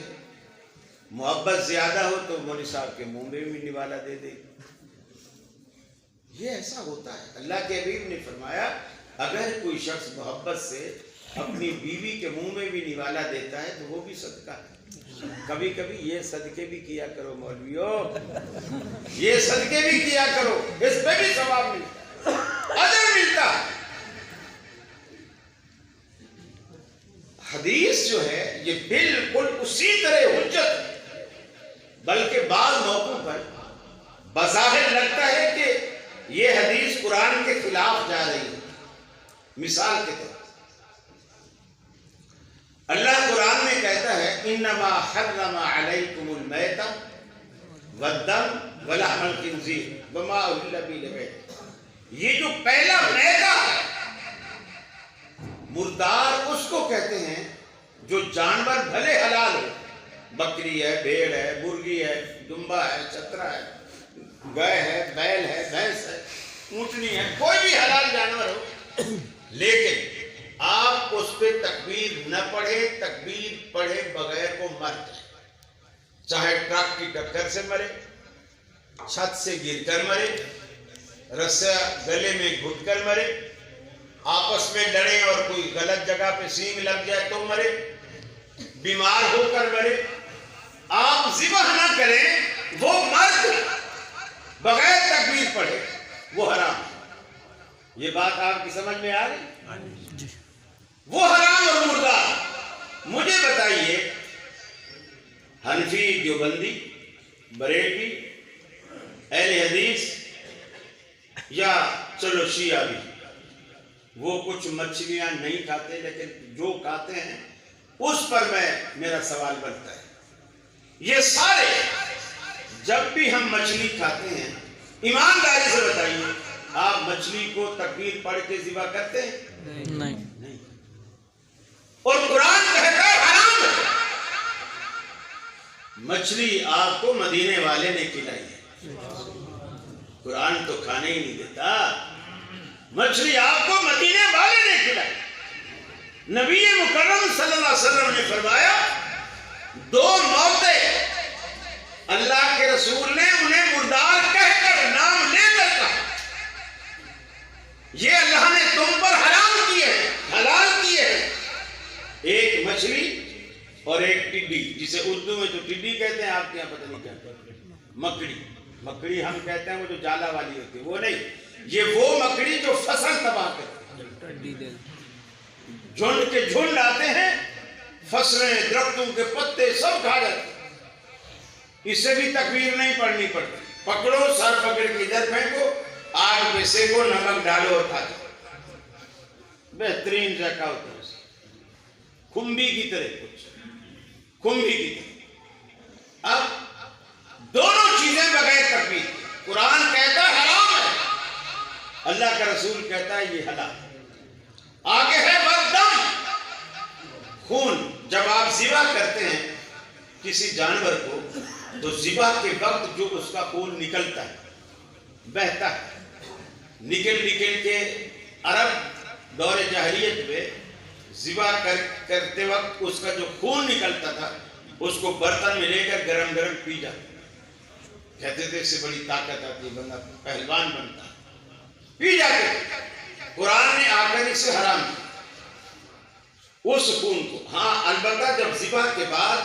محبت زیادہ ہو تو مولوی صاحب کے منہ میں بھی نوالا دے دے، یہ ایسا ہوتا ہے۔ اللہ کے حبیب نے فرمایا اگر کوئی شخص محبت سے اپنی بیوی کے منہ میں بھی نوالا دیتا ہے تو وہ بھی صدقہ ہے۔ کبھی کبھی یہ صدقے بھی کیا کرو مولویوں، یہ صدقے بھی کیا کرو، اس پہ بھی ثواب ملتا ہے۔ یہ بالکل اسی طرح حجت ہے، بلکہ بعض موقعوں پر بظاہر لگتا ہے کہ یہ حدیث قرآن کے خلاف جا رہی ہے۔ مثال کے طور اللہ قرآن میں کہتا ہے انما حرم علیکم المیتۃ والدم ولحم الخنزیر وما اہل به لغیر۔ یہ جو پہلا میتہ ہے، مردار اس کو کہتے ہیں جو جانور بھلے حلال ہو، بکری ہے، بھیڑ ہے، مرغی ہے، دمبا ہے، چترا ہے، گائے ہے، بیل ہے، بھینس ہے، اونٹنی ہے، کوئی بھی حلال جانور ہو، لیکن آپ اس پہ تکبیر نہ پڑھے، تکبیر پڑھے بغیر وہ مر جائے، چاہے ٹرک کی ٹکر سے مرے، چھت سے گر کر مرے، رسا گلے میں گھٹ کر مرے، آپس میں لڑے اور کوئی غلط جگہ پہ سینگ لگ جائے تو مرے، بیمار ہو کر مرے، آپ ذبح نہ کریں، وہ مر جائے بغیر تکبیر پڑھے، وہ حرام ہے۔ یہ بات آپ کی سمجھ میں آ رہی؟ وہ حرام اور مردار۔ مجھے بتائیے حنفی، دیوبندی، بریلوی، اہل حدیث یا چلو شیعہ بھی، وہ کچھ مچھلیاں نہیں کھاتے، لیکن جو کھاتے ہیں اس پر میرا سوال بنتا ہے۔ یہ سارے جب بھی ہم مچھلی کھاتے ہیں، ایمانداری سے بتائیے آپ مچھلی کو تکبیر پڑھ کے ذبح کرتے ہیں؟ نہیں۔ اور قرآن کہتا ہے حرام ہے۔ مچھلی آپ کو مدینے والے نے کھلائی ہے، قرآن تو کھانے ہی نہیں دیتا۔ مچھلی آپ کو مدینے والے نے کھلائی۔ نبی مکرم صلی اللہ علیہ وسلم نے فرمایا دو موتیں اللہ کے رسول نے انہیں مردار کہہ کر، نام لے کر کہا، یہ اللہ نے تم پر حرام کیے ہیں، حلال کیے ہیں، ایک مچھلی اور ایک ٹڈی، جسے اردو میں جو ٹڈی کہتے ہیں، آپ کے یہاں پتہ نہیں کیا کہتے ہیں، مکڑی۔ مکڑی ہم کہتے ہیں وہ جو جالا والی ہوتی ہے، وہ نہیں، یہ وہ مکڑی جو فصل تباہ کرتی ہے۔ جھنڈ کے جھنڈ آتے ہیں، فصلیں، درختوں کے پتے سب کھا جاتے ہیں، اس سے بھی تکبیر نہیں پڑھنی پڑتی۔ پکڑو، سر پکڑ کے ادھر پھینکو، آگ پہ سینکو، نمک ڈالو اور کھا جاؤ۔ بہترین ذائقہ ہوتا ہے، کھمبی کی طرح، کچھ کھمبی کی طرح۔ اب دونوں چیزیں بغیر تکبیر، قرآن کہتا ہے حرام ہے، اللہ کا رسول کہتا ہے یہ حلال ہے۔ آگے ہے والدم، خون۔ جب آپ ذبح کرتے ہیں کسی جانور کو تو ذبح کے وقت جو اس کا خون نکلتا ہے، بہتا ہے، نکل کے عرب دور جاہلیت میں ذبح کرتے وقت اس کا جو خون نکلتا تھا اس کو برتن میں لے کر گرم گرم پی جاتے، کہتے تھے اس سے بڑی طاقت آتی ہے، بندہ پہلوان بنتا ہے، پی جاتے تھے۔ قرآن نے آ کر اسے حرام کیا اس خون کو۔ ہاں البتہ جب ذبح کے بعد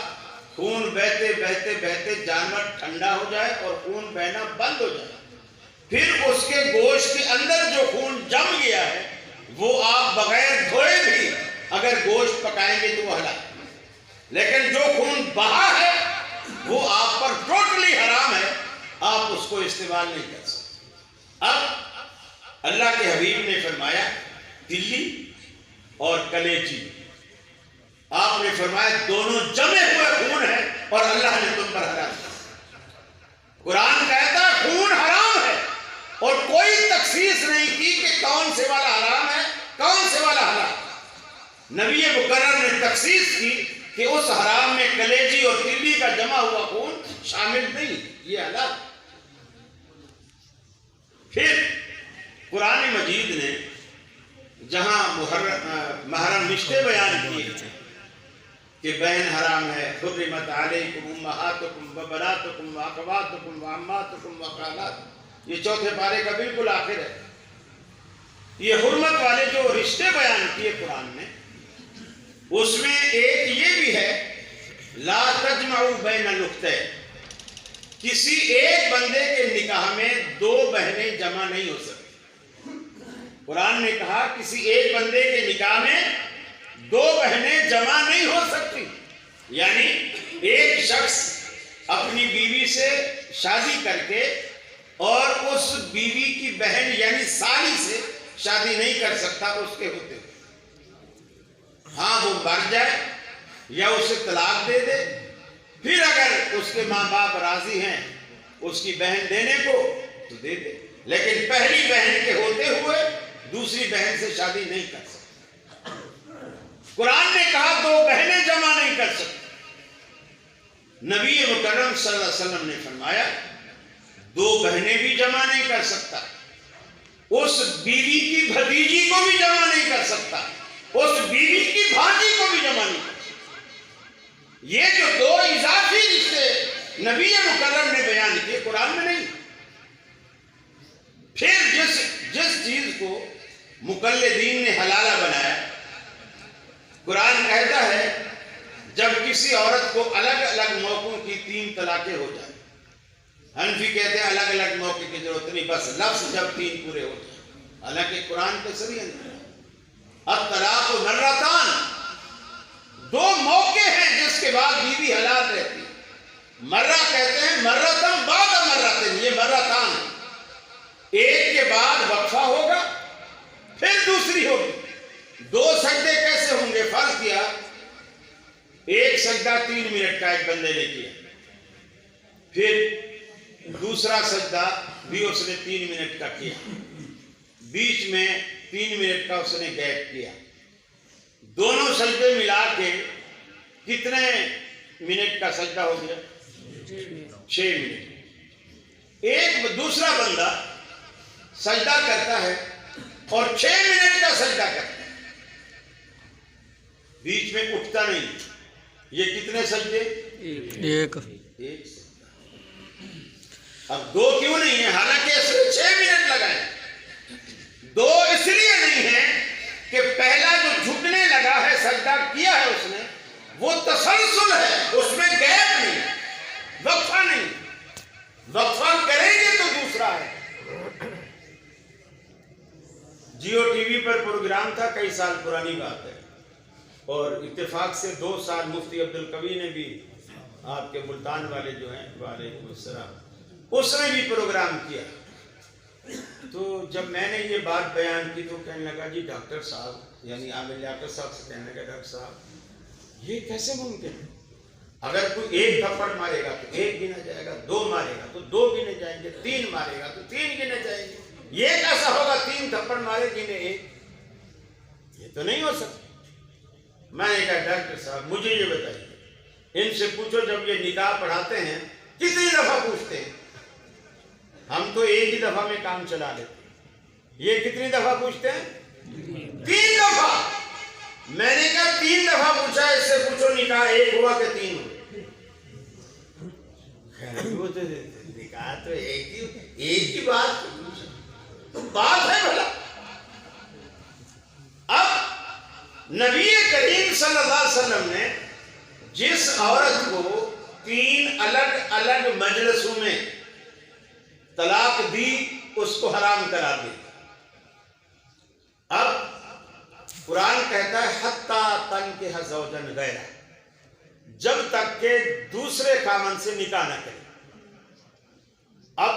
خون بہتے بہتے بہتے جانور ٹھنڈا ہو جائے اور خون بہنا بند ہو جائے، پھر اس کے گوشت کے اندر جو خون جم گیا ہے وہ آپ بغیر دھوئے بھی اگر گوشت پکائیں گے تو وہ حلال، لیکن جو خون بہا ہے وہ آپ پر ٹوٹلی حرام ہے، آپ اس کو استعمال نہیں کر سکتے۔ اب اللہ کے حبیب نے فرمایا تلی اور کلیجی، آپ نے فرمایا دونوں جمے ہوئے خون ہیں اور اللہ نے تم پر حرام کیا۔ قرآن کہتا ہے خون حرام ہے اور کوئی تخصیص نہیں کی کہ کون سے والا حرام ہے، کون سے والا حلال۔ نبی مکرم نے تخصیص کی کہ اس حرام میں کلیجی اور تلی کا جمع ہوا خون شامل نہیں، یہ حلال۔ پھر قرآن مجید نے جہاں محرم رشتے بیان کیے کہ بہن حرام ہے، حرمت علیکم امہاتکم وبناتکم واخواتکم وعماتکم وخالات، یہ چوتھے پارے کا بالکل آخر ہے۔ یہ حرمت والے جو رشتے بیان کیے قرآن نے، اس میں ایک یہ بھی ہے لا تجمعوا بین الاختین، کسی ایک بندے کے نکاح میں دو بہنیں جمع نہیں ہو سکتی۔ قرآن نے کہا کسی ایک بندے کے نکاح میں دو بہنیں جمع نہیں ہو سکتی، یعنی ایک شخص اپنی بیوی سے شادی کر کے اور اس بیوی کی بہن یعنی سالی سے شادی نہیں کر سکتا اس کے ہوتے ہوئے۔ ہاں وہ مر جائے یا اسے طلاق دے دے، پھر اگر اس کے ماں باپ راضی ہیں اس کی بہن دینے کو تو دے دے، لیکن پہلی بہن کے ہوتے ہوئے دوسری بہن سے شادی نہیں کر سکتا۔ قرآن نے کہا دو بہنیں جمع نہیں کر سکتی۔ نبی مکرم صلی اللہ علیہ وسلم نے فرمایا دو بہنیں بھی جمع نہیں کر سکتا، اس بیوی کی بھتیجی کو بھی جمع نہیں کر سکتا، اس بیوی کی بھانجی کو بھی جمع نہیں کر سکتا۔ یہ جو دو اضافی رشتے نبی مکرم نے بیان کیے قرآن میں نہیں۔ پھر جس چیز کو مقلدین نے حلالہ بنایا، قرآن کہتا ہے جب کسی عورت کو الگ الگ موقعوں کی 3 طلاقیں ہو جائیں، حنفی کہتے ہیں الگ الگ موقع کی ضرورت نہیں، بس لفظ جب 3 پورے ہو جائیں، حالانکہ قرآن کے صریح ہے الطلاق مرتان، 2 موقع ہیں جس کے بعد بیوی حلال رہتی ہے۔ مرہ کہتے ہیں مرتن بعد مرتن، یہ مرتان ہے، ایک کے بعد وقفہ ہوگا پھر دوسری ہوگی۔ 2 سجدے کیسے ہوں گے؟ فرض کیا ایک سجدہ 3 منٹ کا ایک بندے نے کیا، پھر دوسرا سجدہ بھی اس نے 3 منٹ کا کیا، بیچ میں 3 منٹ کا اس نے گیپ کیا، دونوں سجدے ملا کے کتنے منٹ کا سجدہ ہو گیا؟ 6 منٹ۔ ایک دوسرا بندہ سجدہ کرتا ہے اور 6 منٹ کا سجدہ کرتا ہے، بیچ میں اٹھتا نہیں، یہ کتنے سجدے؟ ایک۔ اب 2 کیوں نہیں ہیں؟ حالانکہ اس نے 6 منٹ لگائے۔ 2 اس لیے نہیں ہیں کہ پہلا جو جھکنے لگا ہے سجدہ کیا ہے اس نے وہ تسلسل ہے، اس میں گیپ نہیں، وقفہ نہیں، وقفہ کریں گے تو دوسرا ہے۔ جیو ٹی وی پر پروگرام تھا، کئی سال پرانی بات ہے، اور اتفاق سے 2 سال مفتی عبدالقوی نے بھی، آپ کے ملتان والے جو ہیں وعلیکم السلام، اس نے بھی پروگرام کیا۔ تو جب میں نے یہ بات بیان کی تو کہنے لگا جی ڈاکٹر صاحب، یعنی عامر لیاقت صاحب سے کہنے لگا ڈاکٹر صاحب یہ کیسے ممکن ہے؟ اگر کوئی 1 تھپڑ مارے گا تو 1 گنا جائے گا، 2 مارے گا تو 2 گنے جائیں گے، 3 مارے گا تو 3 گنے جائیں گے، یہ کیسا ہوگا 3 تھپڑ مارے گنے 1؟ یہ تو نہیں ہو سکتا۔ میں نے کہا ڈاکٹر صاحب مجھے یہ بتائیے، ان سے پوچھو جب یہ نکاح پڑھاتے ہیں کتنی دفعہ پوچھتے ہیں؟ ہم تو ایک ہی دفعہ میں کام چلا لیتے ہیں، یہ کتنی دفعہ پوچھتے ہیں؟ 3 دفعہ۔ میں نے کہا 3 دفعہ پوچھا، اس سے پوچھو نکاح 1 ہوا کہ 3 ہوا؟ نکاح تو ایک ہی بات تو بات ہے بھلا۔ اب نبی کریم صلی اللہ علیہ وسلم نے جس عورت کو 3 الگ الگ مجلسوں میں طلاق دی اس کو حرام قرار دی۔ اب قرآن کہتا ہے حتیٰ تنکح زوجا غیرہ، جب تک کہ دوسرے خاوند سے نکاح نہ کرے۔ اب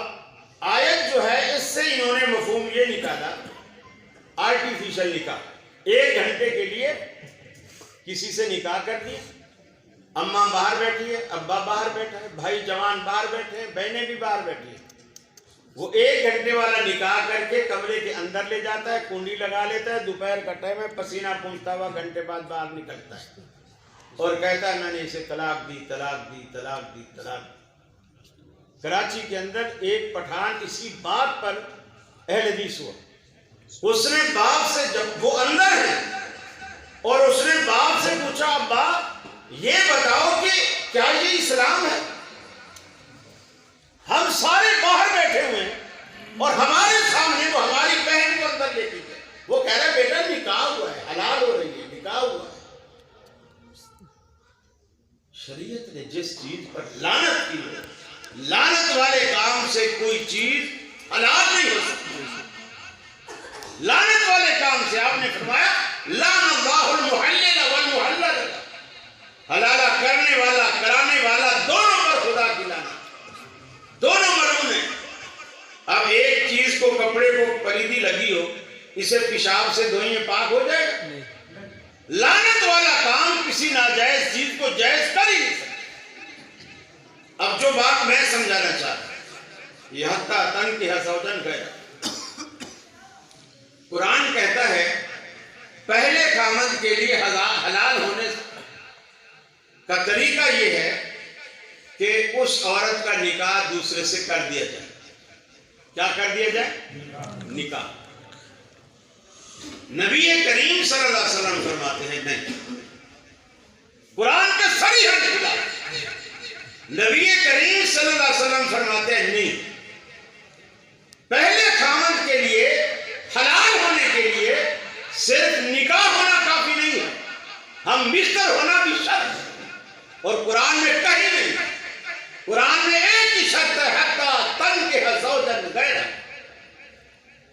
آیت جو ہے اس سے انہوں نے مفہوم یہ نکالا آرٹیفیشل نکاح، 1 گھنٹے کے لیے کسی سے نکاح کر دیا، اماں باہر بیٹھی ہے، ابا باہر بیٹھا ہے، بھائی جوان باہر بیٹھے ہیں، بہنیں بھی باہر بیٹھی ہیں، وہ 1 گھنٹے والا نکاح کر کے کمرے کے اندر لے جاتا ہے، کنڈی لگا لیتا ہے، دوپہر کا ٹائم ہے، پسینہ پہنچتا ہوا گھنٹے بعد باہر نکلتا ہے اور کہتا ہے میں نے اسے طلاق دی طلاق دی طلاق دی طلاق دی۔ کراچی کے اندر ایک پٹھان اسی بات پر اہل حدیث ہوا، اس نے باپ سے، جب وہ اندر ہے اور اس نے باپ سے پوچھا ابا یہ بتاؤ کہ کیا یہ اسلام ہے؟ ہم سارے باہر بیٹھے ہوئے ہیں اور ہمارے سامنے وہ ہماری بہن کو اندر لے کے گئے، وہ کہہ رہا بیٹا نکاح ہوا ہے، حلال ہو رہی ہے، نکاح ہوا ہے۔ شریعت نے جس چیز پر لعنت کی ہے، لعنت والے کام سے کوئی چیز حلال نہیں ہو سکتی۔ لعنت والے کام سے آپ نے فرمایا لعن اللہ المحلل والمحلل، حلالہ کرنا کو پلیدی لگی ہو اسے پیشاب سے دھوئیں یہ پاک ہو جائے گا؟ نہیں لعنت والا کام کسی ناجائز چیز کو جائز کر ہی نہیں سکتا۔ اب جو بات میں سمجھانا چاہتا ہوں، یہ حتیٰ تن کی حسودن گیا، قرآن کہتا ہے پہلے خامد کے لیے حلال ہونے کا طریقہ یہ ہے کہ اس عورت کا نکاح دوسرے سے کر دیا جائے۔ کیا کر دیا جائے؟ نکاح۔ نبی کریم صلی اللہ علیہ وسلم فرماتے ہیں نہیں، قرآن کے صریح خلاف۔ نبی کریم صلی اللہ علیہ وسلم فرماتے ہیں نہیں، پہلے خامد کے لیے حلال ہونے کے لیے صرف نکاح ہونا کافی نہیں ہے، ہم بستر ہونا بھی شرط ہے۔ اور قرآن میں کہیں نہیں، قرآن میں ایک ہی شرط ہے، حتیٰ تن کے زوجن غیرہ۔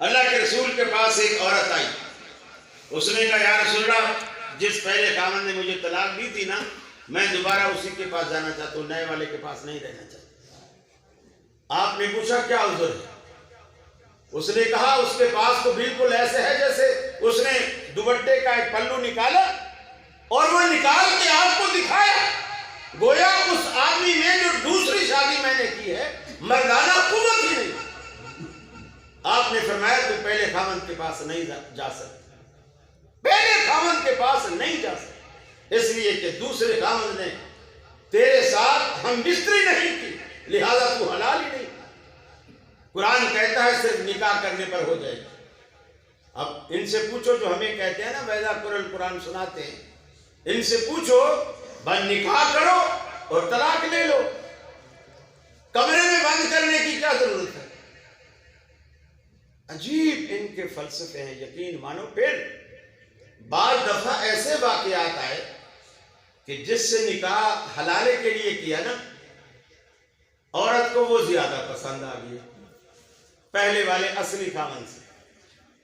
اللہ کے رسول کے پاس ایک عورت آئی، اس نے کہا یا رسول اللہ، جس پہلے خامد نے مجھے طلاق دی تھی نا، میں دوبارہ اسی کے پاس جانا چاہتا ہوں، نئے والے کے پاس نہیں رہنا چاہتا۔ آپ نے پوچھا کیا عذر ہے؟ اس نے کہا اس کے پاس تو بالکل ایسے ہے جیسے اس نے دوپٹے کا ایک پلو نکالا اور وہ نکال کے آپ کو دکھایا، گویا اس آدمی میں جو دوسری شادی میں نے کی ہے مردانہ قوت ہی نہیں۔ آپ نے فرمایا تو پہلے خامد کے پاس نہیں جا سکتے، پہلے خامد کے پاس نہیں جا سکتے، اس لیے کہ دوسرے خامد نے تیرے ساتھ ہم بستری نہیں کی، لہذا تو حلال ہی نہیں۔ قرآن کہتا ہے صرف نکاح کرنے پر ہو جائے گا۔ اب ان سے پوچھو جو ہمیں کہتے ہیں نا ویزا قرآن قرآن سناتے ہیں، ان سے پوچھو بس نکاح کرو اور طلاق لے لو، کمرے میں بند کرنے کی کیا ضرورت ہے؟ عجیب ان کے فلسفے ہیں، یقین مانو۔ پھر بعض دفعہ ایسے واقعات آئے کہ جس سے نکاح حلالے کے لیے کیا نا، عورت کو وہ زیادہ پسند آ گئی پہلے والے اصلی خامن سے،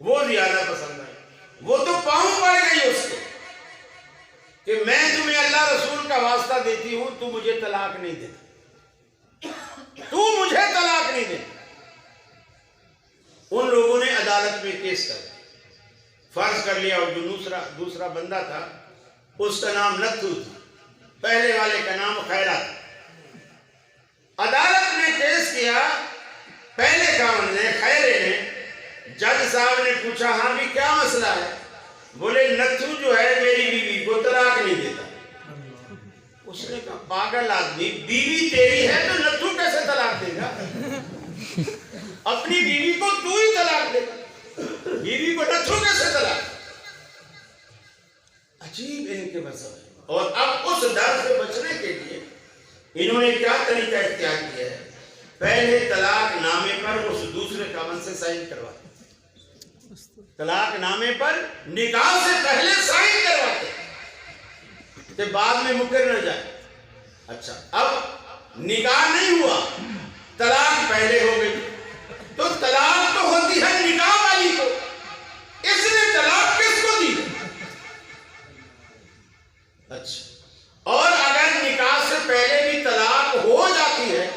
وہ زیادہ پسند آئی، وہ تو پاؤں پڑ گئی اس کو کہ میں تمہیں اللہ رسول کا واسطہ دیتی ہوں، تو مجھے طلاق نہیں دیتا، تو مجھے طلاق نہیں دیتا۔ ان لوگوں نے عدالت میں کیس کر فرض کر لیا، اور جو دوسرا بندہ تھا اس کا نام نتھو تھا، پہلے والے کا نام خیرہ تھا۔ عدالت میں کیس کیا، پہلے خامن نے، خیرے نے، جج صاحب نے پوچھا ہاں بھی کیا مسئلہ ہے؟ بولے نتھو جو ہے میری بیوی کو طلاق نہیں دیتا۔ اس نے کہا پاگل آدمی، بیوی تیری ہے تو نتھو کیسے طلاق دے گا؟ اپنی بیوی کو تو ہی طلاق دے گا، بیوی کو نتھو کیسے طلاق؟ عجیب ان کے مذہب ہے۔ اور اب اس ڈر سے بچنے کے لیے انہوں نے کیا طریقہ اختیار کیا ہے؟ پہلے طلاق نامے پر اس دوسرے خامن سے سائن کرواتے، طلاق نامے پر نکاح سے پہلے سائن کرواتے کہ بعد میں مکر نہ جائے۔ اچھا، اب نکاح نہیں ہوا، طلاق پہلے ہو گئی، تو طلاق تو ہوتی ہے نکاح والی کو، اس نے طلاق کس کو دی؟ اچھا، اور اگر نکاح سے پہلے بھی طلاق ہو جاتی ہے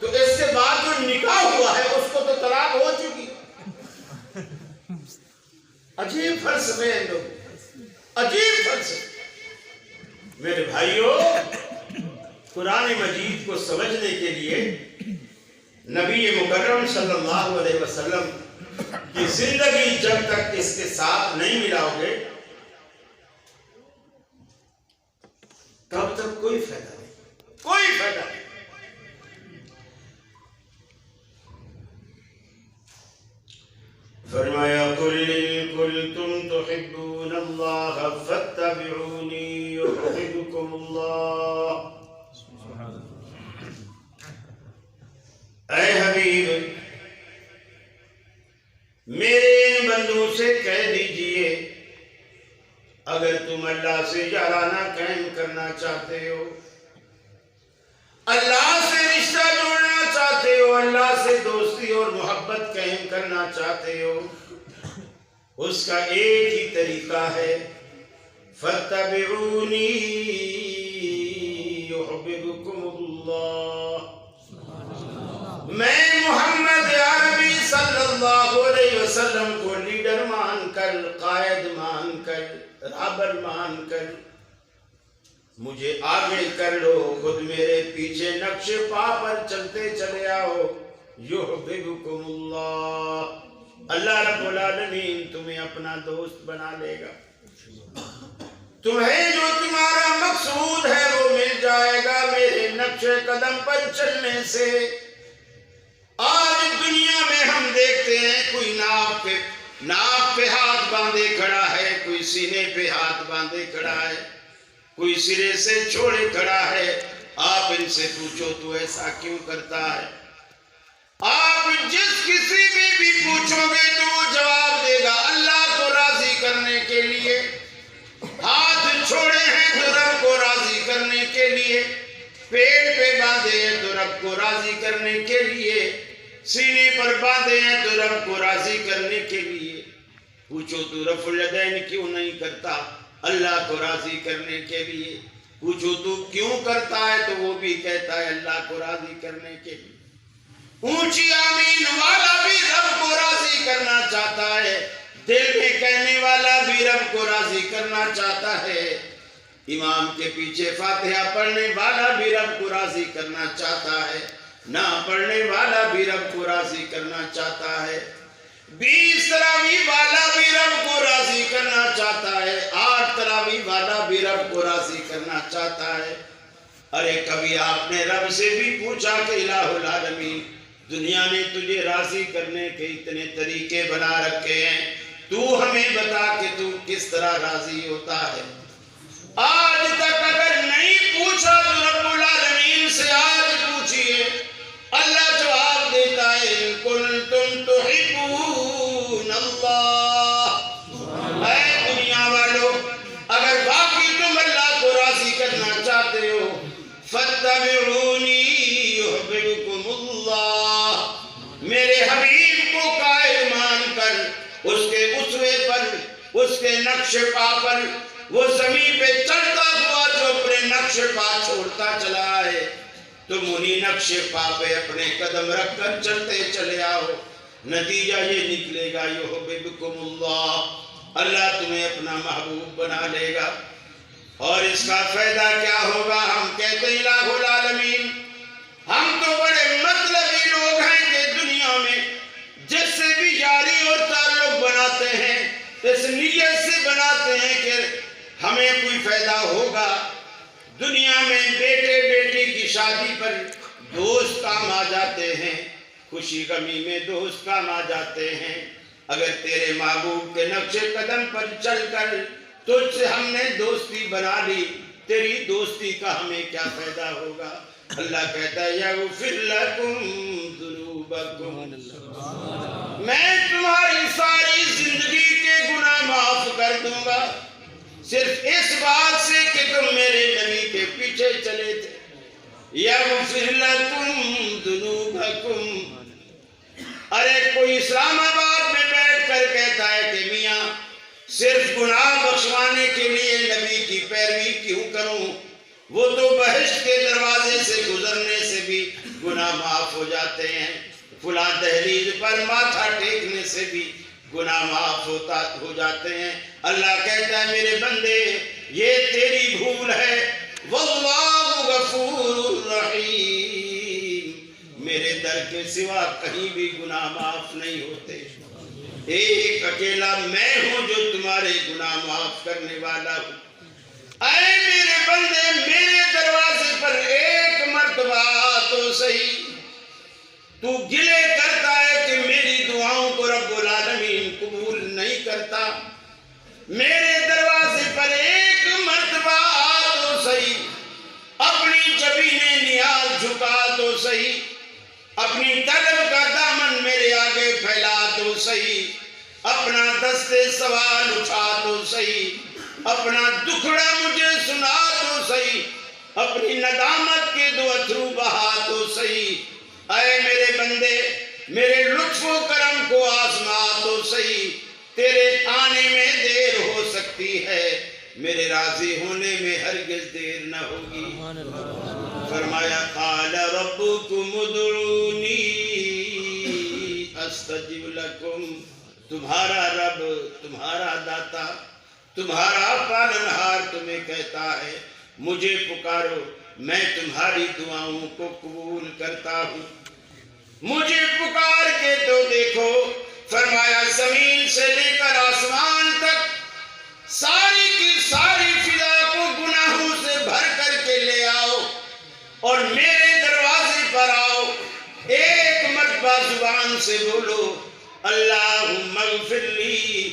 تو اس کے بعد جو نکاح ہوا ہے اس کو تو طلاق ہو چکی۔ عجیب فلسفے ہیں لوگ، عجیب فلسفے۔ میرے بھائیوں، قرآن مجید کو سمجھنے کے لیے نبی مکرم صلی اللہ علیہ وسلم کی زندگی جب تک اس کے ساتھ نہیں ملاؤ گے تب تک کوئی فائدہ نہیں، کوئی فائدہ نہیں۔ فرمایا قل ان کنتم تحبون اللہ فاتبعونی یحببکم اللہ۔ اے حبیب، میرے ان بندوں سے کہہ دیجئے اگر تم اللہ سے یارانہ قائم کرنا چاہتے ہو، اللہ سے رشتہ جوڑنا چاہتے ہو، اللہ سے دوستی اور محبت قائم کرنا چاہتے ہو، اس کا ایک ہی طریقہ ہے فَاتَّبِعُونِي يُحْبِبْكُمُ اللَّهُ۔ میں محمد عربی صلی اللہ علیہ وسلم کر، قائد مان کر، رہبر مان کر مجھے آگے کر لو، خود میرے پیچھے نقش پا پر چلتے چلے آؤ، یحببکم اللہ، اللہ رب العالمین تمہیں اپنا دوست بنا لے گا، تمہیں جو تمہارا مقصود ہے وہ مل جائے گا میرے نقش قدم پر چلنے سے۔ آج دنیا میں ہم دیکھتے ہیں کوئی ناک پہ ہاتھ باندھے کھڑا ہے، کوئی سینے پہ ہاتھ باندھے کھڑا ہے، کوئی سرے سے چھوڑے کھڑا ہے، آپ ان سے پوچھو تو ایسا کیوں کرتا ہے؟ آپ جس کسی بھی پوچھو گے تو وہ جواب دے گا اللہ کو راضی کرنے کے لیے، ہاتھ چھوڑے ہیں تو رب کو راضی کرنے کے لیے، پیٹ پہ باندھے ہیں تو رب کو راضی کرنے کے لیے، سینے پر باندھے ہیں تو رب کو راضی کرنے کے لیے۔ پوچھو تو رفع الیدین کیوں نہیں کرتا؟ اللہ کو راضی کرنے کے لیے۔ پوچھو تو کیوں کرتا ہے تو وہ بھی کہتا ہے اللہ کو راضی کرنے کے لیے۔ اونچی آمین والا بھی رب کو راضی کرنا چاہتا ہے، دل میں کہنے والا بھی رب کو راضی کرنا چاہتا ہے، امام کے پیچھے فاتحہ پڑھنے والا بھی رب کو راضی کرنا چاہتا ہے، نہ پڑھنے والا بھی رب کو راضی کرنا چاہتا ہے، 20 تراویح والا بھی رب کو راضی کرنا چاہتا ہے، 8 تراویح والا بھی رب کو راضی کرنا چاہتا ہے۔ ارے کبھی آپ نے رب سے بھی پوچھا کہ الہ العالمین دنیا نے تجھے راضی کرنے کے اتنے طریقے بنا رکھے ہیں، تو ہمیں بتا کہ تو کس طرح راضی ہوتا ہے؟ آج تک اگر نہیں پوچھا تو رب العالمین سے آج پوچھئے، اللہ جواب دیتا ہے ان کنتم تحبون اللہ، اے دنیا والو اگر واقعی تم اللہ کو راضی کرنا چاہتے ہو فاتبعونی یحببکم اللہ، میرے حبیب کو قائد مان کر اس کے اسوے پر، اس کے نقش پا پر، وہ زمین پہ چلتا ہوا جو اپنے نقش پا چھوڑتا چلا ہے، تم انہی نقش پا پہ اپنے قدم رکھ کر چلتے چلے آؤ، نتیجہ یہ نکلے گا یحببکم اللہ، اللہ تمہیں اپنا محبوب بنا لے گا۔ اور اس کا فائدہ کیا ہوگا؟ ہم کہتے ہیں الہ العالمین ہم تو بڑے مطلبی لوگ ہیں کہ دنیا میں جس سے بھی یاری اور تعلق بناتے ہیں اس نیت سے بناتے ہیں کہ ہمیں کوئی فائدہ ہوگا۔ دنیا میں بیٹے بیٹی کی شادی پر دوست کام آ جاتے ہیں، خوشی غمی میں دوست کام آ جاتے ہیں، اگر تیرے محبوب کے نقش قدم پر چل کر تجھ سے ہم نے دوستی بنا لی، تیری دوستی کا ہمیں کیا فائدہ ہوگا؟ اللہ کہتا ہے یغفر لکم ذنوبکم، میں تمہاری ساری زندگی کے گناہ معاف کر دوں گا، صرف اس بات سے کہ تم میرے نبی کے پیچھے چلے تھے۔ یغفر لکم ذنوبکم، ارے کوئی اسلام آباد میں بیٹھ کر کہتا ہے کہ میاں صرف گناہ بخشوانے کے لیے نبی کی پیروی کیوں کروں، وہ تو بہشت کے دروازے سے گزرنے سے بھی گناہ معاف ہو جاتے ہیں، فلاں دہلیز پر ماتھا ٹیکنے سے بھی گناہ معاف ہو جاتے ہیں۔ اللہ کہتا ہے میرے بندے یہ تیری بھول ہے، واللہ غفور رحیم، میرے در کے سوا کہیں بھی گناہ معاف نہیں ہوتے، ایک اکیلا میں ہوں جو تمہارے گناہ معاف کرنے والا ہوں۔ اے میرے بندے میرے دروازے پر ایک مرتبہ تو صحیح تو گلے کرتا ہے کہ میری دعاؤں کو رب العالمین قبول نہیں کرتا، میرے دروازے پر ایک مرتبہ تو صحیح، اپنی جبین نیاز جھکا تو صحیح، اپنی طلب کا دامن میرے آگے پھیلا تو صحیح، اپنا دستے سوال اٹھا تو صحیح، اپنا دکھڑا مجھے سنا تو صحیح، اپنی ندامت کے 2 اتھرو بہا تو صحیح۔ اے میرے بندے میرے لطف و کرم کو آزما تو صحیح، تیرے آنے میں دیر ہو سکتی ہے، میرے راضی ہونے میں ہرگز دیر نہ ہوگی۔ فرمایا قال ربکم ادعونی استجب لکم، تمہارا رب، تمہارا داتا، تمہارا پالنہار تمہیں کہتا ہے مجھے پکارو، میں تمہاری دعاؤں کو قبول کرتا ہوں۔ مجھے پکار کے تو دیکھو، فرمایا زمین سے لے کر آسمان تک ساری کی ساری فضا کو گناہوں سے بھر کر کے لے آؤ اور میرے دروازے پر آؤ، ایک مرتبہ زبان سے بولو اللہم اغفر لی،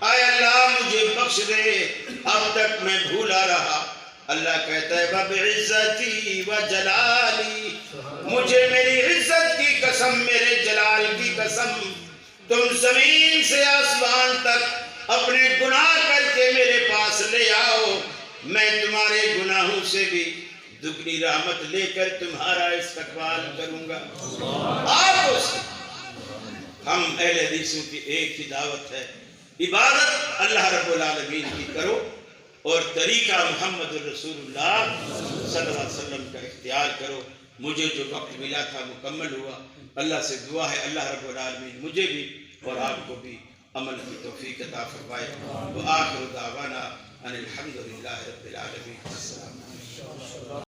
اے اللہ مجھے بخش دے، اب تک میں بھولا رہا۔ اللہ کہتا ہے وَبِعِزَّتِي وَجَلَالِي، مجھے میری عزت کی قسم، میرے جلال کی قسم، تم زمین سے آسمان تک اپنے گناہ کر کے میرے پاس لے آؤ، میں تمہارے گناہوں سے بھی دگنی رحمت لے کر تمہارا استقبال کروں گا۔ آپ ہم اہل حدیثوں کی ایک ہی دعوت ہے، عبادت اللہ رب العالمین کی کرو اور طریقہ محمد رسول اللہ صلی اللہ علیہ وسلم کا اختیار کرو۔ مجھے جو وقت ملا تھا مکمل ہوا، اللہ سے دعا ہے اللہ رب العالمین مجھے بھی اور آپ کو بھی عمل کی توفیق عطا فرمائے۔ وآخر دعوانا ان الحمدللہ رب العالمین۔ السلام علیکم۔